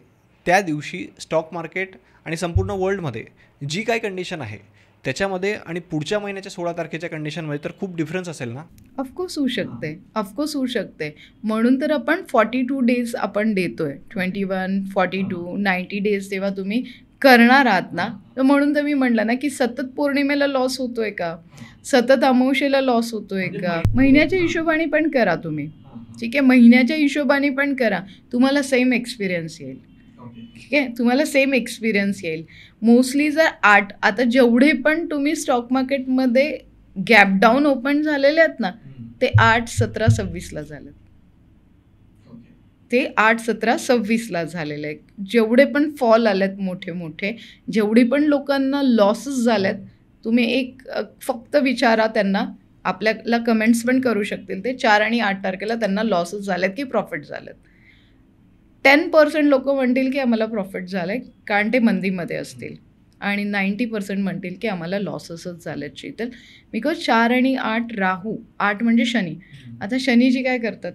त्या दिवशी स्टॉक मार्केट आणि संपूर्ण वर्ल्डमध्ये जी काही कंडिशन आहे त्याच्यामध्ये आणि पुढच्या महिन्याच्या 16 तारखेच्या कंडिशनमध्ये तर खूप डिफरन्स असेल ना? ऑफकोर्स होऊ शकते. म्हणून तर आपण 42 डेज आपण देतोय. 21, 42, 90 डेज जेव्हा तुम्ही करणार आहात ना, तर म्हणून तर मी म्हटलं ना की सतत पौर्णिमेला लॉस होतोय का, सतत अमावस्येला लॉस होतोय का, महिन्याच्या हिशोबाने पण करा तुम्ही. ठीक आहे. महिन्याच्या हिशोबाने पण करा, तुम्हाला सेम एक्सपिरियन्स येईल. ठीक आहे. तुम्हाला सेम एक्सपिरियन्स येईल. मोस्टली जर आता जेवढे पण तुम्ही स्टॉक मार्केटमध्ये गॅप डाऊन ओपन झालेले आहेत ना ते 8, 17, 26ला झालेत. ते 8, 17, 26ला झालेले आहेत. जेवढे पण फॉल आलेत मोठे, जेवढे पण लोकांना लॉसेस झालेत, तुम्ही एक फक्त विचारा त्यांना, आपल्याला कमेंट्स पण करू शकतील ते, 4 आणि 8 तारखेला त्यांना लॉसेस झालेत की प्रॉफिट झालेत. 10% लोक म्हणतील की आम्हाला प्रॉफिट झालं आहे, कारण ते मंदीमध्ये असतील, आणि 90% म्हणतील की आम्हाला लॉसेसच झालेत शीतल, बिकॉज 4 आणि 8 राहू, 8 म्हणजे शनी. आता शनीजी काय करतात,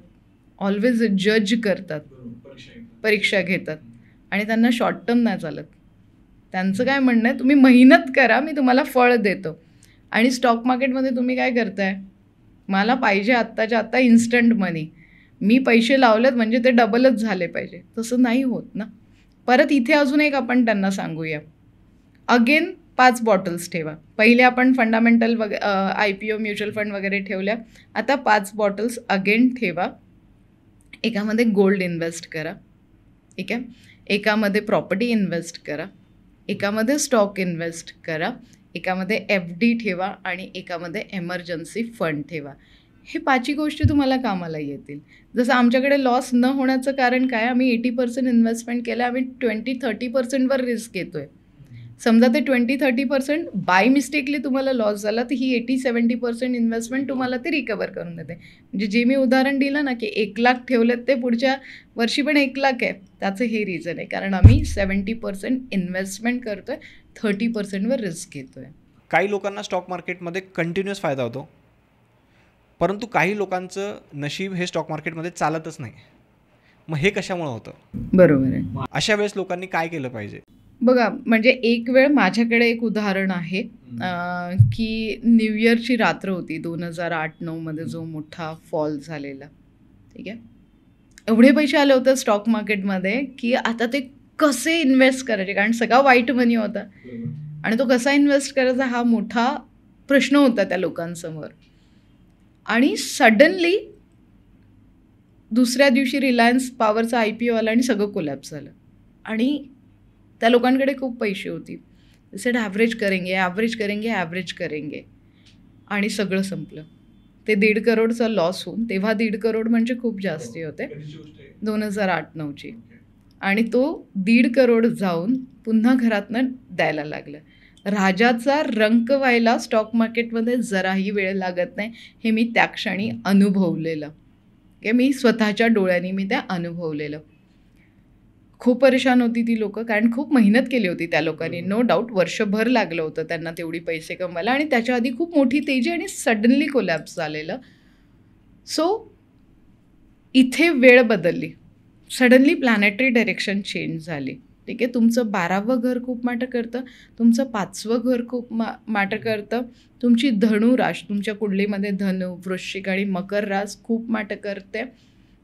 ऑलवेज जज करतात, परीक्षा घेतात, आणि त्यांना शॉर्ट टर्म नाही चालत. त्यांचं काय म्हणणं आहे, तुम्ही मेहनत करा, मी तुम्हाला फळ देतो. आणि स्टॉक मार्केटमध्ये तुम्ही काय करताय, मला पाहिजे आत्ताच्या आत्ता इन्स्टंट मनी, मी पैसे लावलेत म्हणजे ते डबलच झाले पाहिजे. तसं नाही होत ना. परत इथे अजून एक आपण त्यांना सांगूया, अगेन 5 बॉटल्स ठेवा. पहिले आपण फंडामेंटल IPO म्युच्युअल फंड वगैरे ठेवल्या, आता 5 बॉटल्स अगेन ठेवा. एकामध्ये गोल्ड इन्व्हेस्ट करा, ठीक आहे, एकामध्ये प्रॉपर्टी इन्व्हेस्ट करा, एकामध्ये स्टॉक इन्व्हेस्ट करा, एकामध्ये FD ठेवा, आणि एकामध्ये एमर्जन्सी फंड ठेवा. हे 5ही गोष्टी तुम्हाला कामाला येतील. जसं आमच्याकडे लॉस न होण्याचं कारण काय, आम्ही 80% इन्व्हेस्टमेंट केलं, आम्ही 20-30%वर रिस्क घेतो आहे. समजा ते 20-30% बाय मिस्टेकली तुम्हाला लॉस झाला, तर ही 80-70% इन्व्हेस्टमेंट तुम्हाला ते रिकवर करून देते. म्हणजे जे मी उदाहरण दिलं ना की 1 लाख ठेवलेत ते पुढच्या वर्षी पण 1 लाख आहे, त्याचं हे रिझन आहे, कारण आम्ही 70% इन्व्हेस्टमेंट करतो आहे, 30%वर रिस्क घेतो आहे. काही लोकांना स्टॉक मार्केटमध्ये कंटिन्युअस फायदा होतो, परंतु काही लोकांचं नशीब हे स्टॉक मार्केटमध्ये चालतच नाही. मग हे कशामुळे होतं? बरोबर आहे. अशा वेळेस लोकांनी काय केलं पाहिजे? बघा, म्हणजे एक वेळ माझ्याकडे एक उदाहरण आहे की न्यू इयरची रात्र होती 2008-9 जो मोठा फॉल झालेला, ठीक आहे. एवढे पैसे आले होते स्टॉक मार्केटमध्ये की आता ते कसे इन्व्हेस्ट करायचे, कारण सगळा वाईट मनी होता, आणि तो कसा इन्व्हेस्ट करायचा हा मोठा प्रश्न होता त्या लोकांसमोर. आणि सडनली दुसऱ्या दिवशी रिलायन्स पॉवरचा IPO आला आणि सगळं कोलॅप्स झालं, आणि त्या लोकांकडे खूप पैसे होती. सेड ॲव्हरेज करेंगे, ॲव्हरेज करेंगे, आणि सगळं संपलं. ते 1.5 करोडचा लॉस होऊन, तेव्हा 1.5 करोड म्हणजे खूप जास्ती होते, 2008-9ची, आणि तो 1.5 करोड जाऊन पुन्हा घरातनं द्यायला लागलं. राजाचा रंक व्हायला स्टॉक मार्केटमध्ये जराही वेळ लागत नाही, हे मी त्या क्षणी अनुभवलेलं, की मी स्वतःच्या डोळ्यांनी मी त्या अनुभवलेलं. खूप परेशान होती ती लोकं, कारण खूप मेहनत केली होती त्या लोकांनी, नो डाऊट वर्षभर लागलं होतं त्यांना तेवढी पैसे कमवायला, आणि त्याच्या आधी खूप मोठी तेजी, आणि सडनली कोलॅप्स झालेलं. सो इथे वेळ बदलली, सडनली प्लॅनेटरी डायरेक्शन चेंज झाली, ठीक आहे. तुमचं 12वं घर खूप मॅटर करतं, तुमचं 5वं घर खूप मॅटर करतं, तुमची धनु राश, तुमच्या कुंडलीमध्ये धनु, वृश्चिक आणि मकर रास खूप मॅटर करते,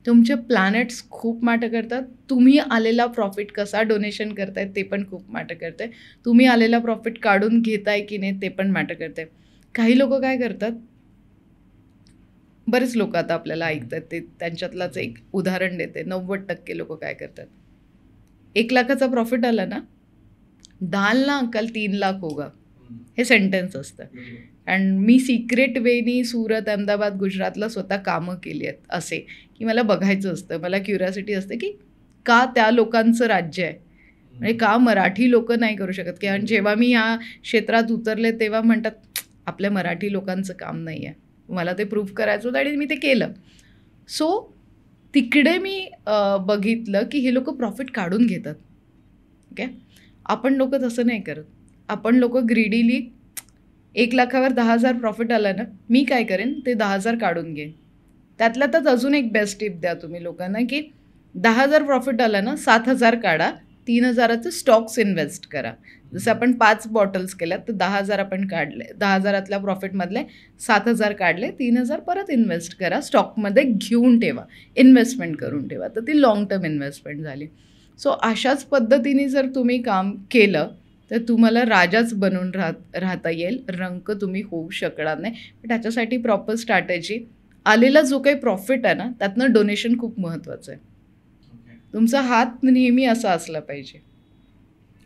तुमचे प्लॅनेट्स खूप मॅटर करतात, तुम्ही आलेला प्रॉफिट कसा डोनेशन करताय ते पण खूप मॅटर करते, तुम्ही आलेला प्रॉफिट काढून घेताय की नाही ते पण मॅटर करते. काही लोक काय करतात, बरेच लोक आता आपल्याला ऐकतात, ते त्यांच्यातलाच एक उदाहरण देते. 90% लोक काय करतात, 1 लाखाचा प्रॉफिट आला ना, डाल ना कल 3 लाख होगा, हे सेंटेन्स असतं. आणि मी सिक्रेट वेनी सुरत, अहमदाबाद, गुजरातला स्वतः कामं केली आहेत असे, की मला बघायचं असतं, मला क्युरिओसिटी असते की का त्या लोकांचं राज्य आहे, म्हणजे का मराठी लोक नाही करू शकत. की आणि जेव्हा मी ह्या क्षेत्रात उतरले तेव्हा म्हणतात आपल्या मराठी लोकांचं काम नाही आहे, मला ते प्रूव्ह करायचं होतं आणि मी ते केलं. सो तिकडे मी बघितलं की हे लोक प्रॉफिट काढून घेतात. ओके, आपण लोक तसं नाही करत. आपण लोक ग्रीडीली 1 लाखावर 10,000 प्रॉफिट आलं ना, मी काय करेन ते 10,000 काढून घेईन. त्यातल्या त्यात अजून एक बेस्ट टिप द्या तुम्ही लोकांना, की 10,000 प्रॉफिट आलं ना, 7,000 काढा, 3,000चे स्टॉक्स इन्व्हेस्ट करा. जसं आपण 5 बॉटल्स केल्यात तर 10,000 आपण काढले, 10,000तल्या प्रॉफिटमधले 7,000 काढले, 3,000 परत इन्व्हेस्ट करा, स्टॉकमध्ये घेऊन ठेवा, इन्व्हेस्टमेंट करून ठेवा, तर ती लॉंग टर्म इन्व्हेस्टमेंट झाली. सो अशाच पद्धतीने जर तुम्ही काम केलं तर तुम्हाला राजाच बनून राहता येईल, रंक तुम्ही होऊ शकणार नाही. पण त्याच्यासाठी प्रॉपर स्ट्रॅटेजी, आलेला जो काही प्रॉफिट आहे ना त्यातनं डोनेशन खूप महत्त्वाचं आहे. तुमचा हात नेहमी असा असला पाहिजे,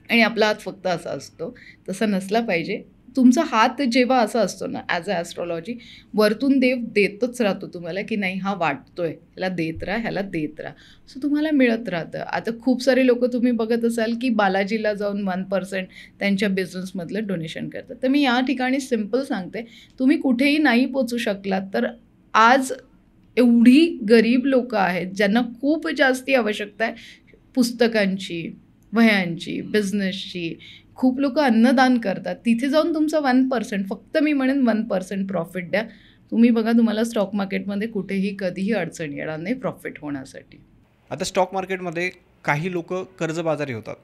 आणि आपला हात फक्त असा असतो तसा नसला पाहिजे. तुमचा हात जेव्हा असा असतो ना, ॲज अ ॲस्ट्रॉलॉजी, वरतून देव देतच राहतो तुम्हाला, की नाही हा वाटतोय, ह्याला देत राहा, ह्याला देत राहा, सो तुम्हाला मिळत राहतं. आता खूप सारे लोक तुम्ही बघत असाल की बालाजीला जाऊन 1% त्यांच्या बिझनेसमधलं डोनेशन करतात. तर मी या ठिकाणी सिम्पल सांगते, तुम्ही कुठेही नाही पोचू शकलात तर आज एवढी गरीब लोकं आहेत ज्यांना खूप जास्ती आवश्यकता आहे, पुस्तकांची, वह्यांची, बिझनेसची. खूप लोक अन्नदान करतात. तिथे जाऊन तुमचं 1%, फक्त मी म्हणेन 1% प्रॉफिट द्या. तुम्ही बघा, तुम्हाला स्टॉक मार्केटमध्ये कुठेही कधीही अडचण येणार नाही प्रॉफिट होण्यासाठी. आता स्टॉक मार्केटमध्ये काही लोक कर्जबाजारी होतात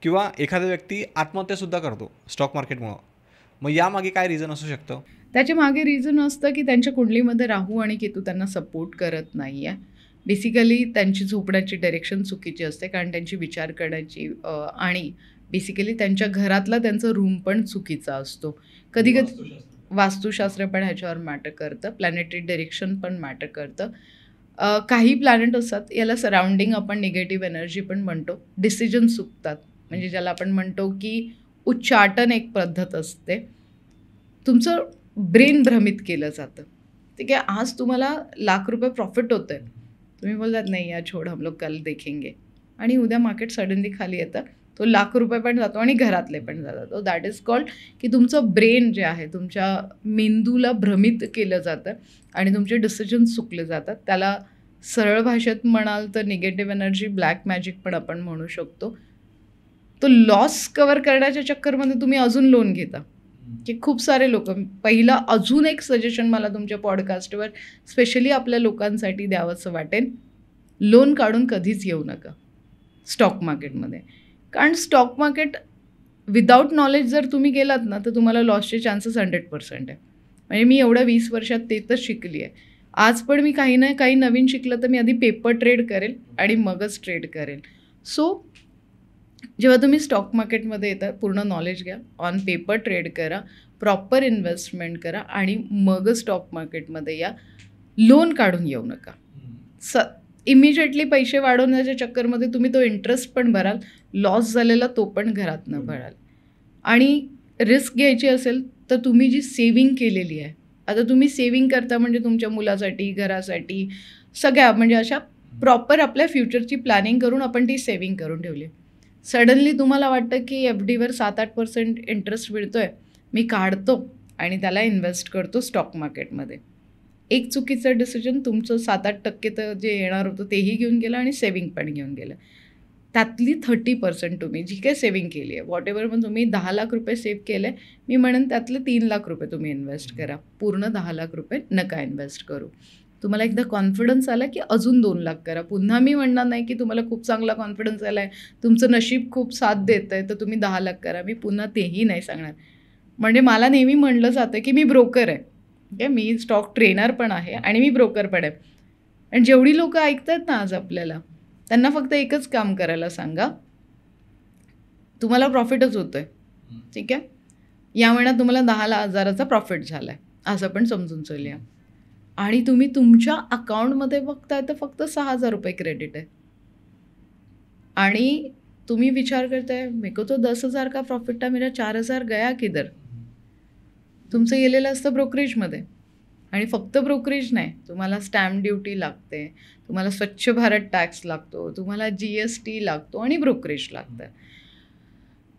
किंवा एखादा व्यक्ती आत्महत्यासुद्धा करतो स्टॉक मार्केटमुळं. मग यामागे काय रिझन असू शकतं? त्याच्या मागे रिझन असतं की त्यांच्या कुंडलीमध्ये राहू आणि केतू त्यांना सपोर्ट करत नाही आहे. बेसिकली त्यांची झोपण्याची डायरेक्शन चुकीची असते, कारण त्यांची विचार करण्याची आणि बेसिकली त्यांच्या घरातला त्यांचा रूम पण चुकीचा असतो. कधी कधी वास्तुशास्त्र पण ह्याच्यावर मॅटर करतं, प्लॅनेटरी डायरेक्शन पण मॅटर करतं. काही प्लॅनेट असतात, याला सराउंडिंग आपण निगेटिव्ह एनर्जी पण म्हणतो. डिसिजन चुकतात, म्हणजे ज्याला आपण म्हणतो की उच्चाटन एक पद्धत असते. तुमचं ब्रेन भ्रमित केलं जातं. ठीक आहे, आज तुम्हाला ₹1,00,000 प्रॉफिट होतं आहे, तुम्ही बोलतात नाही यार छोड, हम लोग कल देखेंगे, आणि उद्या मार्केट सडनली खाली येतं, तो ₹1,00,000 पण जातो आणि घरातले पण जातात. तो दॅट इज कॉल्ड की तुमचं ब्रेन जे आहे, तुमच्या मेंदूला भ्रमित केलं जातं आणि तुमचे डिसिजन चुकले जातात. त्याला सरळ भाषेत म्हणाल तर निगेटिव्ह एनर्जी, ब्लॅक मॅजिक पण आपण म्हणू शकतो. तो लॉस कव्हर करण्याच्या चक्करमध्ये तुम्ही अजून लोन घेता, की खूप सारे लोक. पहिला अजून एक सजेशन मला तुमच्या पॉडकास्टवर स्पेशली आपल्या लोकांसाठी द्यावंसं वाटेल, लोन काढून कधीच येऊ नका स्टॉक मार्केटमध्ये. कारण स्टॉक मार्केट विदाऊट नॉलेज जर तुम्ही गेलात ना, तर तुम्हाला लॉसचे चान्सेस 100% आहे. म्हणजे मी एवढ्या 20 वर्षात ते तर शिकली आहे. आज पण मी काही ना काही नवीन शिकलं तर मी आधी पेपर ट्रेड करेल आणि मगच ट्रेड करेल. सो जेव्हा तुम्ही स्टॉक मार्केटमध्ये येता, पूर्ण नॉलेज घ्या, ऑन पेपर ट्रेड करा, प्रॉपर इन्व्हेस्टमेंट करा आणि मगच स्टॉक मार्केटमध्ये या. लोन काढून येऊ नका. इमिजिएटली पैसे वाढवण्याच्या चक्करमध्ये तुम्ही तो इंटरेस्ट पण भराल, लॉस झालेला तो पण घरातनं भराल. आणि रिस्क घ्यायची असेल तर तुम्ही जी सेविंग केलेली आहे, आता तुम्ही सेविंग करता म्हणजे तुमच्या मुलासाठी, घरासाठी, सगळ्या म्हणजे अशा प्रॉपर आपल्या फ्युचरची प्लॅनिंग करून आपण ती सेविंग करून ठेवली. सडनली तुम्हाला वाटतं की FDवर 7-8% इंटरेस्ट मिळतो आहे, मी काढतो आणि त्याला इन्व्हेस्ट करतो स्टॉक मार्केटमध्ये. एक चुकीचं डिसिजन तुमचं 7-8% तर जे येणार होतं तेही घेऊन गेलं आणि सेविंग पण घेऊन गेलं. त्यातली 30% तुम्ही जी काही सेविंग केली आहे, वॉट एव्हर, पण तुम्ही ₹10,00,000 सेव्ह केले, मी म्हणेन त्यातले ₹3,00,000 तुम्ही इन्व्हेस्ट करा. पूर्ण ₹10,00,000 नका इन्व्हेस्ट करू. तुम्हाला एकदा कॉन्फिडन्स आला की अजून 2,00,000 करा. पुन्हा मी म्हणणार नाही की तुम्हाला खूप चांगला कॉन्फिडन्स आला आहे, तुमचं नशीब खूप साथ देतं आहे, तर तुम्ही 10,00,000 करा. मी पुन्हा तेही नाही सांगणार. म्हणजे मला नेहमी म्हणलं जातं की मी ब्रोकर आहे. ओके, मी स्टॉक ट्रेनर पण आहे आणि मी ब्रोकर पण आहे. आणि जेवढी लोकं ऐकतात ना आज आपल्याला, त्यांना फक्त एकच काम करायला सांगा, तुम्हाला प्रॉफिटच होतं आहे. ठीक आहे, या महिन्यात तुम्हाला 10,000चा प्रॉफिट झाला आहे असं पण समजून चलूया. आणि तुम्ही तुमच्या अकाउंटमध्ये बघताय तर फक्त ₹6,000 क्रेडिट आहे. आणि तुम्ही विचार करताय, मेरे को तो 10,000 का प्रॉफिट था, मेरा 4,000 गया किधर? तुमचं गेलेलं असतं ब्रोकरेजमध्ये. आणि फक्त ब्रोकरेज नाही, तुम्हाला स्टॅम्प ड्युटी लागते, तुम्हाला स्वच्छ भारत टॅक्स लागतो, तुम्हाला GST लागतो आणि ब्रोकरेज लागतं.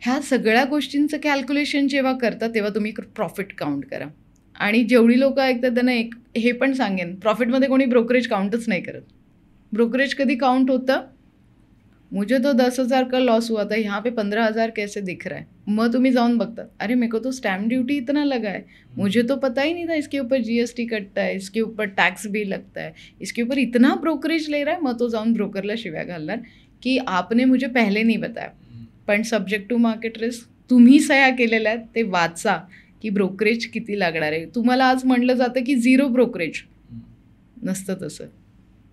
ह्या सगळ्या गोष्टींचं कॅल्क्युलेशन जेव्हा करता तेव्हा तुम्ही प्रॉफिट काउंट करा. आणि जेवढी लोकं ऐकतात त्यांना एक हे पण सांगेन, प्रॉफिटमध्ये कोणी ब्रोकरेज काउंटच नाही करत. ब्रोकरेज कधी काउंट होतं, मुझे तो 10,000 का लॉस हुआ था, यहाँ पे 15,000 कैसे दिख रहा है. मग तुम्ही जाऊन बघतात, अरे मेरे को तो स्टैम्प ड्यूटी इतना लगा है, मुझे तो पता ही नहीं था इसके ऊपर GST कटता है, इसके ऊपर टैक्स भी लगता है, इसके ऊपर इतना ब्रोकरेज ले रहा है. मग तो जाऊन ब्रोकरला शिव्या घालणार की आपने मुझे पहले नहीं बताया. पण सब्जेक्ट टू मार्केट रिस्क तुम्ही सह्या केलेल्या आहेत ते वाचा की ब्रोकरेज किती लागणार आहे. तुम्हाला आज म्हणलं जातं की 0 ब्रोकरेज नसतं तसं.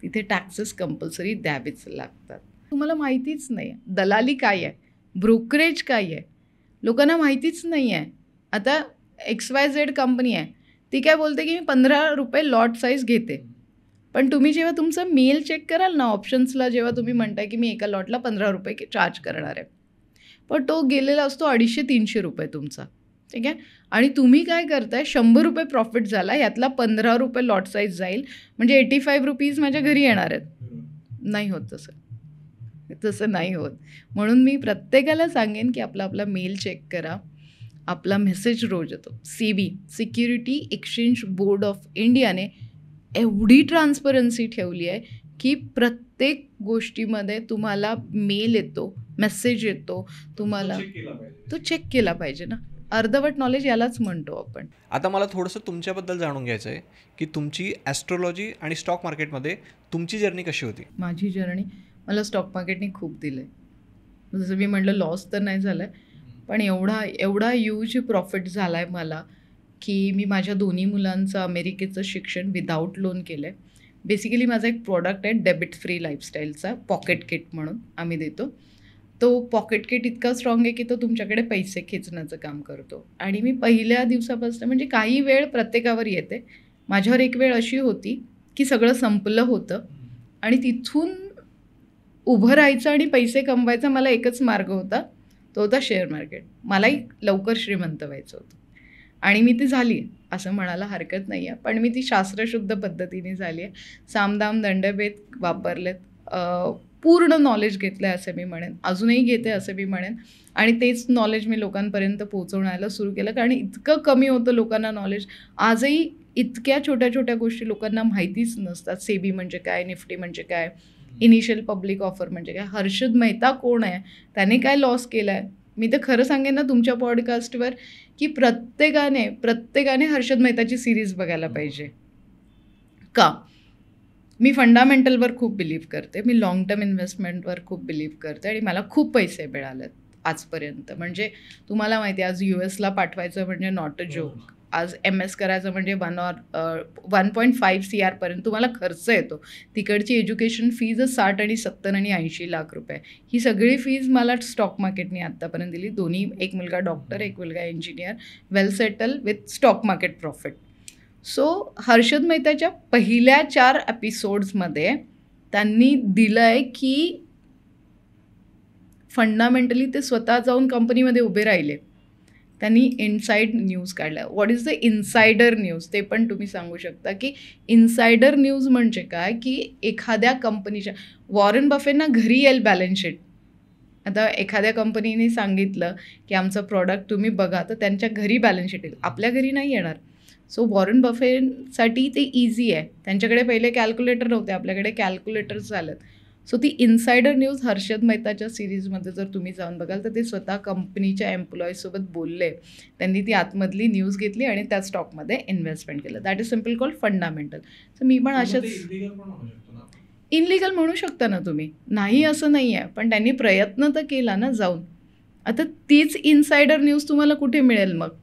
तिथे टॅक्सेस कंपल्सरी द्यावेच लागतात. तुम्हाला माहितीच नाही आहे दलाली काय आहे, ब्रोकरेज काय आहे, लोकांना माहितीच नाही आहे. आता XYZ कंपनी आहे, ती काय बोलते की मी ₹15 लॉट साईज घेते. पण तुम्ही जेव्हा तुमचं मेल चेक कराल ना ऑप्शन्सला, जेव्हा तुम्ही म्हणताय की मी एका लॉटला ₹15 चार्ज करणार आहे, पण तो गेलेला असतो ₹250-300 तुमचा. ठीक आहे, आणि तुम्ही काय करताय, ₹100 प्रॉफिट झाला, यातला ₹15 लॉट साईज जाईल, म्हणजे ₹85 माझ्या घरी येणार आहेत. नाही होत तसं नाही होत. म्हणून मी प्रत्येकाला सांगेन की आपला मेल चेक करा. आपला मेसेज रोज येतो. SEBI, security exchange board of इंडियाने एवढी ट्रान्सपरन्सी ठेवली आहे की प्रत्येक गोष्टीमध्ये तुम्हाला मेल येतो, मेसेज येतो, तुम्हाला तो चेक केला पाहिजे ना. अर्धवट नॉलेज यालाच म्हणतो आपण. आता मला थोडंसं तुमच्याबद्दल जाणून घ्यायचं आहे की तुमची ॲस्ट्रोलॉजी आणि स्टॉक मार्केटमध्ये तुमची जर्नी कशी होती. माझी जर्नी मला स्टॉक मार्केटने खूप दिलं आहे. जसं मी म्हटलं लॉस तर नाही झाला आहे, पण एवढा ह्यूज प्रॉफिट झाला आहे मला की मी माझ्या दोन्ही मुलांचं अमेरिकेचं शिक्षण विदाऊट लोन केलं आहे. बेसिकली माझा एक प्रॉडक्ट आहे डेबिट फ्री लाईफस्टाईलचा, पॉकेट किट म्हणून आम्ही देतो. तो पॉकेट किट इतका स्ट्रॉंग आहे की तो तुमच्याकडे पैसे खेचण्याचं काम करतो. आणि मी पहिल्या दिवसापासून म्हणजे काही वेळ प्रत्येकावर येते. माझ्यावर एक वेळ अशी होती की सगळं संपलं होतं आणि तिथून उभं राहायचं आणि पैसे कमवायचा मला एकच मार्ग होता, तो होता शेअर मार्केट. मलाही लवकर श्रीमंत व्हायचं होतं आणि मी ती झाली असं म्हणायला हरकत नाही आहे, पण मी ती शास्त्रशुद्ध पद्धतीने झाली आहे. सामदाम दंडभेद वापरलेत, पूर्ण नॉलेज घेतलं आहे असं मी म्हणेन, अजूनही घेते असं मी म्हणेन. आणि तेच नॉलेज मी लोकांपर्यंत पोहोचवण्याला सुरू केलं, कारण इतकं कमी होतं लोकांना नॉलेज. आजही इतक्या छोट्या छोट्या गोष्टी लोकांना माहितीच नसतात. सेबी म्हणजे काय, निफ्टी म्हणजे काय, इनिशियल पब्लिक ऑफर म्हणजे काय, हर्षद मेहता कोण आहे, त्याने काय लॉस केला आहे. मी तर खरं सांगेन ना तुमच्या पॉडकास्टवर की प्रत्येकाने हर्षद मेहताची सिरीज बघायला पाहिजे. का? मी फंडामेंटलवर खूप बिलीव्ह करते, मी लाँग टर्म इन्व्हेस्टमेंटवर खूप बिलीव्ह करते आणि मला खूप पैसे मिळालेत आजपर्यंत. म्हणजे तुम्हाला माहिती आहे आज US ला पाठवायचं म्हणजे नॉट अ जोक. आज MS करायचं म्हणजे 1.5 CR तुम्हाला खर्च येतो. तिकडची एज्युकेशन फीज 60 आणि 70 आणि 80 लाख रुपये. ही सगळी फीज मला स्टॉक मार्केटने आत्तापर्यंत दिली. दोन्ही, एक मुलगा डॉक्टर, एक मुलगा engineer, well settle with stock market profit. So Harshad मेहताच्या पहिल्या 4 एपिसोड्समध्ये त्यांनी दिलं आहे की फंडामेंटली ते स्वतः जाऊन कंपनीमध्ये उभे राहिले. त्यांनी इनसाईड न्यूज काढल्या. What is the insider news ते पण तुम्ही सांगू शकता की इनसायडर न्यूज म्हणजे काय, की एखाद्या कंपनीच्या, वॉरन बफेंना घरी येईल बॅलन्स शीट. आता एखाद्या कंपनीने सांगितलं की आमचं प्रॉडक्ट तुम्ही बघा, तर त्यांच्या घरी बॅलन्स शीट येईल, आपल्या घरी नाही येणार. सो वॉरन बफेसाठी ते इझी आहे. त्यांच्याकडे पहिले कॅल्क्युलेटर नव्हते, आपल्याकडे कॅल्क्युलेटर्स झालेत. सो ती इनसायडर न्यूज हर्षद मेहताच्या सिरीजमध्ये जर तुम्ही जाऊन बघाल तर ते स्वतः कंपनीच्या एम्प्लॉईजसोबत बोलले. त्यांनी ती आतमधली न्यूज घेतली आणि त्या स्टॉकमध्ये इन्व्हेस्टमेंट केलं. That is simple called fundamental. So मी पण अशाच, इनलिगल म्हणू शकता ना तुम्ही, नाही असं नाही आहे, पण त्यांनी प्रयत्न तर केला ना जाऊन. आता तीच इनसायडर न्यूज तुम्हाला कुठे मिळेल मग,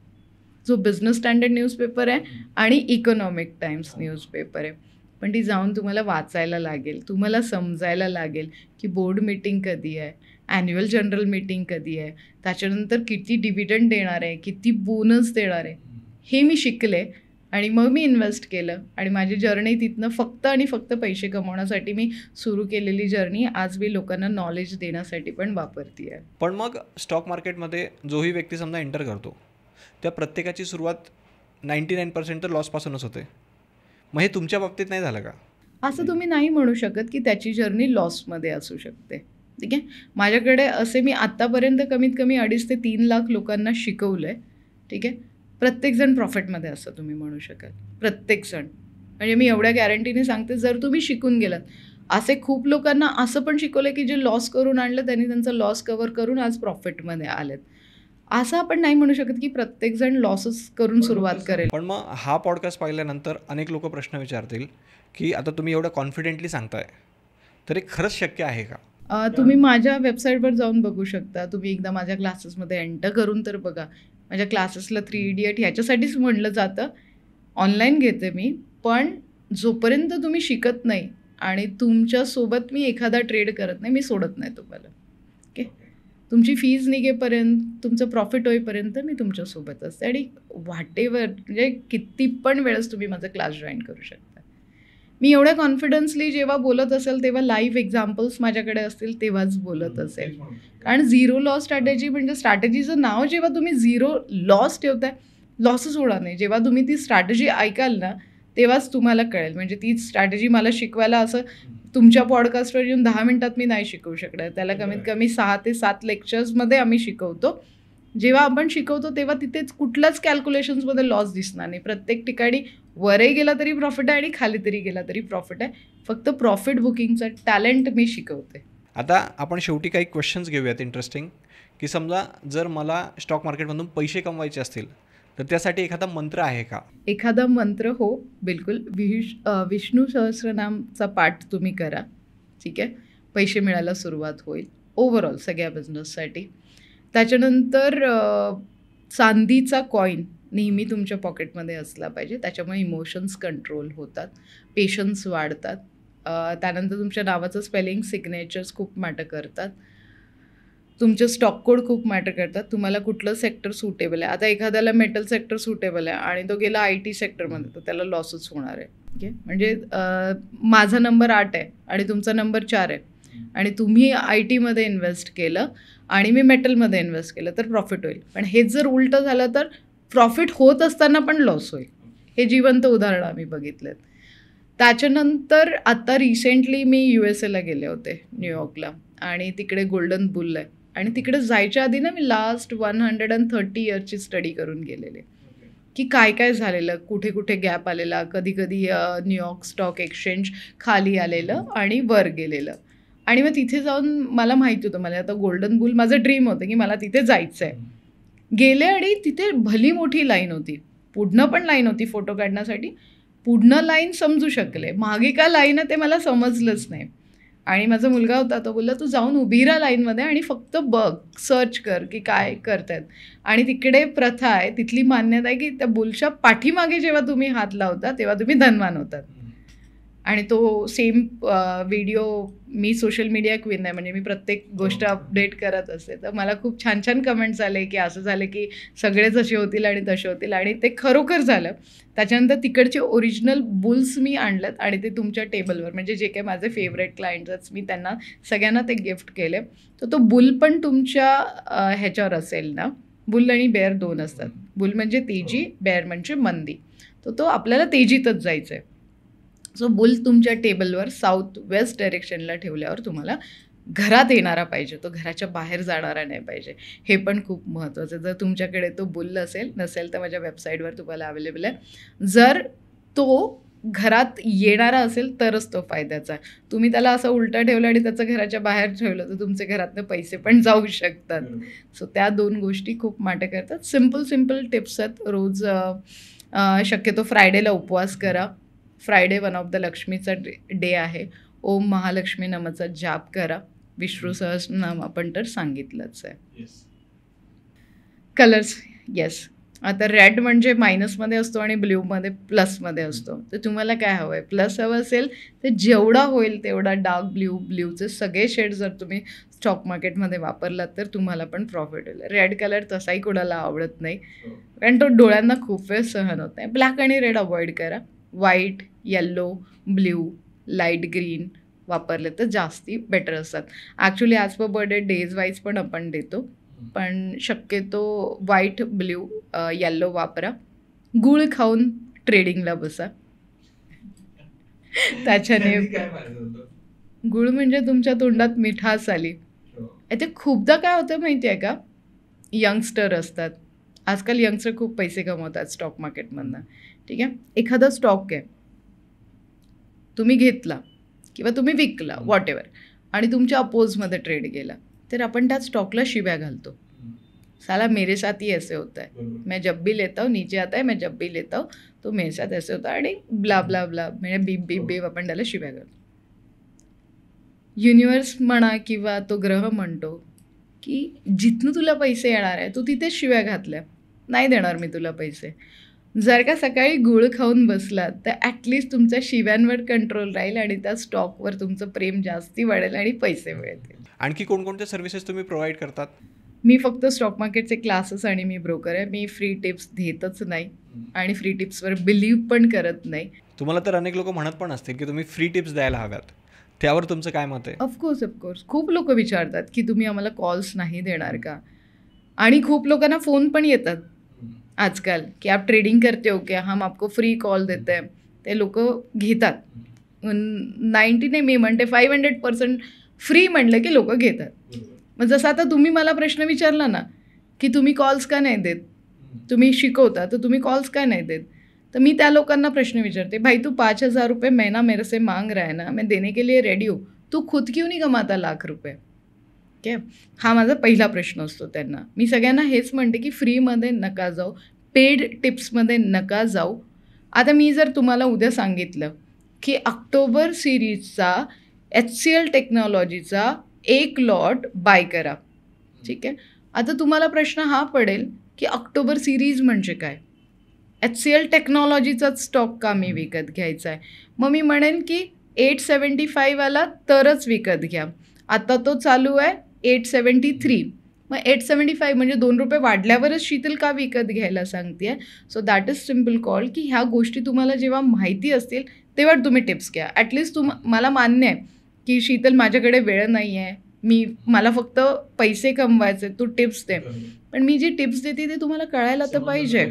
जो बिझनेस स्टँडर्ड न्यूजपेपर आहे आणि इकॉनॉमिक टाइम्स न्यूजपेपर आहे. पण ती जाऊन तुम्हाला वाचायला लागेल, तुम्हाला समजायला लागेल की बोर्ड मीटिंग कधी आहे, ॲन्युअल जनरल मीटिंग कधी आहे, त्याच्यानंतर किती डिव्हिडंड देणार आहे, किती बोनस देणार आहे, हे मी शिकले. आणि मग मी इन्व्हेस्ट केलं आणि माझी जर्नी तिथनं फक्त आणि फक्त पैसे कमवण्यासाठी मी सुरू केलेली जर्नी आज मी लोकांना नॉलेज देण्यासाठी पण वापरते आहे. पण मग स्टॉक मार्केटमध्ये जोही व्यक्ती समजा एंटर करतो, त्या प्रत्येकाची सुरुवात 99% तर लॉसपासूनच होते. मग हे तुमच्या बाबतीत नाही झालं का? असं तुम्ही नाही म्हणू शकत की त्याची जर्नी लॉसमध्ये असू शकते. ठीक आहे, माझ्याकडे असे मी आत्तापर्यंत कमीत कमी 2.5 ते 3 लाख लोकांना शिकवलं आहे. ठीक आहे, प्रत्येकजण प्रॉफिटमध्ये असं तुम्ही म्हणू शकाल, प्रत्येकजण. म्हणजे मी एवढ्या गॅरंटीने सांगते, जर तुम्ही शिकून गेलात. असे खूप लोकांना असं पण शिकवलं की जे लॉस करून आणलं त्यांनी त्यांचा लॉस कव्हर करून आज प्रॉफिटमध्ये आलेत. असं आपण नाही म्हणू शकत की प्रत्येकजण लॉसेस करून सुरुवात करेल. पण मग हा पॉडकास्ट पाहिल्यानंतर अनेक लोक प्रश्न विचारतील की आता तुम्ही एवढं कॉन्फिडेंटली सांगताय, तर हे खरंच शक्य आहे का? तुम्ही माझ्या वेबसाईटवर जाऊन बघू शकता. तुम्ही एकदा माझ्या क्लासेसमध्ये एंटर करून तर बघा. माझ्या क्लासेसला 3 इडियट ह्याच्यासाठीच म्हणलं जातं. ऑनलाईन घेते मी, पण जोपर्यंत तुम्ही शिकत नाही आणि तुमच्यासोबत मी एखादा ट्रेड करत नाही, मी सोडत नाही तुम्हाला. ओके, तुमची फीज निघेपर्यंत, तुमचं प्रॉफिट होईपर्यंत मी तुमच्यासोबत असते. आणि व्हॉटेवर म्हणजे किती पण वेळेस तुम्ही माझा क्लास जॉईन करू शकता. मी एवढ्या कॉन्फिडन्सली जेव्हा बोलत असेल तेव्हा लाईव्ह एक्झाम्पल्स माझ्याकडे असतील तेव्हाच बोलत असेल. कारण झिरो लॉस स्ट्रॅटेजी म्हणजे स्ट्रॅटेजीचं नाव जेव्हा तुम्ही झिरो लॉस ठेवताय, लॉसच होणार नाही. जेव्हा तुम्ही ती स्ट्रॅटेजी ऐकाल ना तेव्हाच तुम्हाला कळेल. म्हणजे ती स्ट्रॅटेजी मला शिकवायला असं तुमच्या पॉडकास्टवर येऊन 10 मिनिटात मी नाही शिकवू शकणार. त्याला कमीत कमी 6 ते 7 लेक्चर्समध्ये आम्ही शिकवतो. जेव्हा आपण शिकवतो तेव्हा तिथेच कुठल्याच कॅल्क्युलेशन्समध्ये लॉस दिसणार नाही. प्रत्येक ठिकाणी वरही गेला तरी प्रॉफिट आहे आणि खाली तरी गेला तरी प्रॉफिट आहे. फक्त प्रॉफिट बुकिंगचं टॅलेंट मी शिकवते. आता आपण शेवटी काही क्वेश्चन्स घेऊयात इंटरेस्टिंग, की समजा जर मला स्टॉक मार्केटमधून पैसे कमवायचे असतील तर त्यासाठी एखादा मंत्र आहे का? एखादा मंत्र, हो बिलकुल. विष्णू सहस्रनामचा पाठ तुम्ही करा, ठीक आहे. पैसे मिळायला सुरुवात होईल ओव्हरऑल सगळ्या बिझनेससाठी. त्याच्यानंतर चांदीचा कॉईन नेहमी तुमच्या पॉकेटमध्ये असला पाहिजे. त्याच्यामुळे इमोशन्स कंट्रोल होतात, पेशन्स वाढतात. त्यानंतर तुमच्या नावाचं स्पेलिंग, सिग्नेचर्स खूप मॅटर करतात. तुमचे स्टॉक कोड खूप मॅटर करतात. तुम्हाला कुठलं सेक्टर सुटेबल आहे. आता एखाद्याला मेटल सेक्टर सुटेबल आहे आणि तो गेला IT सेक्टरमध्ये, तर त्याला लॉसच होणार आहे. ठीक आहे. म्हणजे माझा नंबर 8 आहे आणि तुमचा नंबर 4 आहे आणि तुम्ही IT मध्ये इन्व्हेस्ट केलं आणि मी मेटलमध्ये इन्व्हेस्ट केलं तर प्रॉफिट होईल. पण हेच जर उलटं झालं तर प्रॉफिट होत असताना पण लॉस होईल. हे जिवंत उदाहरणं आम्ही बघितलेत. त्याच्यानंतर आता रिसेंटली मी USA गेले होते, न्यूयॉर्कला, आणि तिकडे गोल्डन बुल आहे. आणि तिकडे जायच्या आधी ना मी लास्ट 130 इयर्सची स्टडी करून गेलेले, की काय काय झालेलं, कुठे कुठे गॅप आलेला, कधी कधी न्यूयॉर्क स्टॉक एक्सचेंज खाली आलेलं आणि वर गेलेलं. आणि मग तिथे जाऊन मला माहिती होतं, मला आता गोल्डन बुल माझं ड्रीम होतं की मला तिथे जायचं आहे. गेले आणि तिथे भली मोठी लाईन होती, पुढनं पण लाईन होती फोटो काढण्यासाठी. पुढनं लाईन समजू शकले, मागे का लाईन आहे ते मला समजलंच नाही. आणि माझा मुलगा होता, तो बोलला तू जाऊन उभी राहा लाईनमध्ये आणि फक्त बघ, सर्च कर की काय करतायत. आणि तिकडे प्रथा आहे, तिथली मान्यता आहे की त्या बुलच्या पाठीमागे जेव्हा तुम्ही हात लावता तेव्हा तुम्ही धनवान होतात. आणि तो सेम व्हिडिओ, मी सोशल मीडिया क्वीन आहे, म्हणजे मी प्रत्येक गोष्ट अपडेट करत असते. तर मला खूप छान छान कमेंट्स आले की असं झालं की सगळेच असे होतील आणि तसे होतील, आणि ते खरोखर झालं. त्याच्यानंतर तिकडचे ओरिजिनल बुल्स मी आणलेत आणि ते तुमच्या टेबलवर, म्हणजे जे काही माझे फेवरेट क्लायंट्स मी त्यांना सगळ्यांना ते गिफ्ट केले. तर तो बुल पण तुमच्या ह्याच्यावर असेल ना. बुल आणि बेअर 2 असतात. बुल म्हणजे तेजी, बेअर म्हणजे मंदी. तर तो आपल्याला तेजीतच जायचं आहे. सो बुल तुमच्या टेबलवर साऊथ वेस्ट डायरेक्शनला ठेवल्यावर तुम्हाला घरात येणारा पाहिजे, तो घराच्या बाहेर जाणारा नाही पाहिजे. हे पण खूप महत्त्वाचं. जर तुमच्याकडे तो बुल नसेल तर माझ्या वेबसाईटवर तुम्हाला अवेलेबल आहे. जर तो घरात येणारा असेल तरच तो फायद्याचा आहे. तुम्ही त्याला असं उलटं ठेवलं आणि त्याचं घराच्या बाहेर ठेवलं तर तुमचे घरातनं पैसे पण जाऊ शकतात. सो त्या 2 गोष्टी खूप मॅटर करतात. सिम्पल टिप्स आहेत. रोज शक्यतो फ्रायडेला उपवास करा. फ्रायडे वन ऑफ द लक्ष्मीचा डे आहे. ओम महालक्ष्मी नमचा जाप करा. विष्णू सहस्रनाम आपण तर सांगितलंच आहे. Colours, yes. आता रेड म्हणजे मायनसमध्ये असतो आणि ब्ल्यूमध्ये प्लसमध्ये असतो. तर तुम्हाला काय हवं आहे? प्लस हवं असेल तर जेवढा होईल तेवढा डार्क ब्ल्यूचे सगळे शेड जर तुम्ही स्टॉक मार्केटमध्ये वापरलात तर तुम्हाला पण प्रॉफिट होईल. रेड कलर तसाही कोणाला आवडत नाही, कारण तो डोळ्यांना खूप वेळ सहन होत नाही. ब्लॅक आणि रेड अवॉइड करा. White, yellow, blue, light green वापरले तर जास्ती बेटर असतात. Actually as per birthday days wise पण आपण देतो, पण शक्यतो व्हाईट, ब्ल्यू, येल्लो वापरा. गूळ खाऊन ट्रेडिंगला बसा. त्याच्याने गूळ म्हणजे तुमच्या तोंडात मिठास आली. ते खूपदा काय होतं माहिती आहे का, यंगस्टर असतात आजकाल, यंगस्टर खूप पैसे कमवतात स्टॉक मार्केटमधनं. ठीक आहे. एखादा स्टॉक आहे, तुम्ही घेतला किंवा तुम्ही विकला, वॉट एव्हर, आणि तुमच्या अपोजमध्ये ट्रेड गेला, तर आपण त्या स्टॉकला शिव्या घालतो. साला मेरे साथ ही ऐसे होता है, मैं जब भी लेता हूँ नीचे आता है, मैं जब भी लेता हूँ तो मेरे साथ ऐसे होता है, आणि ब्ला ब्ला ब्ला, म्हणजे बीप बीप बीप आपण त्याला शिव्या घालतो. युनिवर्स म्हणा किंवा तो ग्रह म्हणतो की जिथनं तुला पैसे येणार आहे तू तिथेच शिव्या घातल्या, नाही देणार मी तुला पैसे. जर का सकाळी गूळ खाऊन बसलात तर ॲटलिस्ट तुमच्या शिव्यांवर कंट्रोल राहील आणि त्या स्टॉकवर तुमचं प्रेम जास्ती वाढेल आणि पैसे मिळतील. आणखी कोणकोणत्या सर्व्हिसेस तुम्ही प्रोव्हाइड करतात? मी फक्त स्टॉक मार्केटचे क्लासेस आणि मी ब्रोकर आहे. मी फ्री टिप्स देतच नाही आणि फ्री टिप्सवर बिलीव्ह पण करत नाही. तुम्हाला तर अनेक लोक म्हणत पण असतील की तुम्ही फ्री टिप्स द्यायला हव्यात, त्यावर तुमचं काय मत आहे? ऑफकोर्स खूप लोक विचारतात की तुम्ही आम्हाला कॉल्स नाही देणार का, आणि खूप लोकांना फोन पण येतात आजकाल की आप ट्रेडिंग करते हो क्या, हम आपको फ्री कॉल देते हैं. ते लोक घेतात. 90 नाही, मी म्हणते 500% फ्री म्हटलं की लोक घेतात. मग जसं आता तुम्ही मला प्रश्न विचारला ना की तुम्ही कॉल्स का नाही देत, तुम्ही शिकवता तर तुम्ही कॉल्स का नाही देत, तर मी त्या लोकांना प्रश्न विचारते, भाई तू 5,000 रुपये महीना मेरे से मांग रहा है ना, मैं देने के लिए रेडी हूँ, तू खुद क्यों नहीं कमाता लाख रुपये? ओके, हा माझा पहिला प्रश्न असतो त्यांना. मी सगळ्यांना हेच म्हणते की फ्रीमध्ये नका जाऊ, पेड टिप्समध्ये नका जाऊ. आता मी जर तुम्हाला उद्या सांगितलं की ऑक्टोबर सिरीजचा HCL टेक्नॉलॉजीचा 1 लॉट बाय करा, ठीक आहे. आता तुम्हाला प्रश्न हा पडेल की ऑक्टोबर सिरीज म्हणजे काय? HCL टेक्नॉलॉजीचाच स्टॉक का मी विकत घ्यायचा आहे? मग मी म्हणेन की 875 आला तरच विकत घ्या. आता तो चालू आहे 873. मग 875 म्हणजे ₹2 वाढल्यावरच शीतल का विकत घ्यायला सांगते. So that is simple call की ह्या गोष्टी तुम्हाला जेव्हा माहिती असतील तेव्हा तुम्ही टिप्स घ्या. ॲटलिस्ट मला मान्य आहे की शीतल माझ्याकडे वेळ नाही आहे, मला फक्त पैसे कमवायचे, तू टिप्स दे. पण मी जी टिप्स देते ते तुम्हाला कळायला तर पाहिजे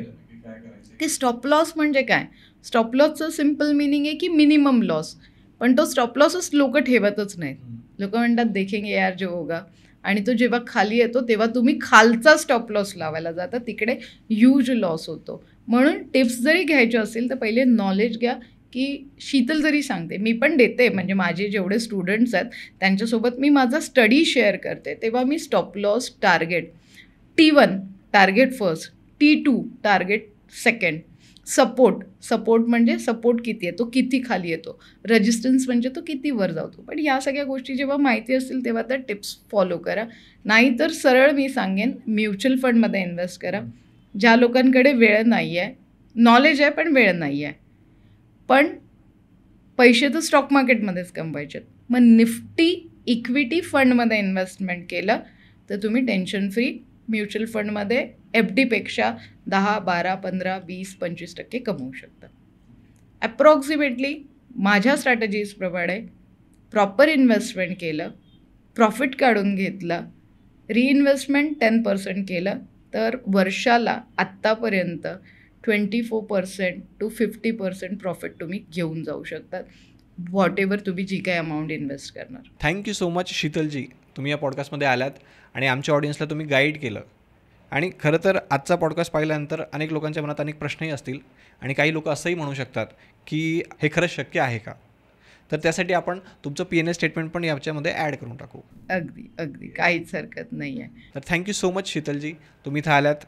की स्टॉप लॉस म्हणजे काय. स्टॉप लॉसचं सिम्पल मिनिंग आहे की मिनिमम लॉस. पण तो स्टॉप लॉसच लोक ठेवतच नाहीत. लोक म्हणतात देखेंगे यार जो होगा, आणि तो जेव्हा खाली येतो तेव्हा तुम्ही खालचा स्टॉप लॉस लावायला जाता, तिकडे ह्यूज लॉस होतो. म्हणून टिप्स जरी घ्यायचे असेल तर पहिले नॉलेज घ्या. की शीतल जरी सांगते, मी पण देते, म्हणजे माझे जेवढे स्टुडंट्स आहेत त्यांच्यासोबत मी माझा स्टडी शेअर करते, तेव्हा मी stop loss target T1 target first, T2 target second, support म्हणजे सपोर्ट किती आहे, तो किती खाली येतो, रेजिस्टन्स म्हणजे तो किती वर जातो. पण या सगळ्या गोष्टी जेव्हा माहिती असतील तेव्हा त्या टिप्स फॉलो करा. नाहीतर सरळ मी सांगेन म्युच्युअल फंडमध्ये इन्व्हेस्ट करा. ज्या लोकांकडे वेळ नाही आहे, नॉलेज आहे पण वेळ नाही आहे, पण पैसे तर स्टॉक मार्केटमध्येच कमवायचे, मग निफ्टी इक्विटी फंडमध्ये इन्व्हेस्टमेंट केलं तर तुम्ही टेन्शन फ्री म्युच्युअल फंडमध्ये FDपेक्षा 10, 12, 15, 20, 25% कमवू शकता. ॲप्रॉक्सिमेटली माझ्या स्ट्रॅटेजीजप्रमाणे प्रॉपर इन्व्हेस्टमेंट केलं, प्रॉफिट काढून घेतला, रिइन्व्हेस्टमेंट 10% केलं तर वर्षाला आत्तापर्यंत 24% to 50% प्रॉफिट तुम्ही घेऊन जाऊ शकतात, व्हॉट एव्हर तुम्ही जी काही अमाऊंट इन्व्हेस्ट करणार. थँक्यू सो मच शीतलजी, तुम्ही या पॉडकास्टमध्ये आलात आणि आमच्या ऑडियन्सला तुम्ही गाईड केलं. आणि खरं तर आजचा पॉडकास्ट पाहिल्यानंतर अनेक लोकांच्या मनात अनेक प्रश्नही असतील आणि काही लोक असंही म्हणू शकतात की हे खरंच शक्य आहे का. तर त्यासाठी आपण तुमचं P&L स्टेटमेंट पण याच्यामध्ये ॲड करून टाकू. अगदी काहीच हरकत नाही आहे. तर थँक्यू सो मच शीतलजी, तुम्ही इथं आल्यात.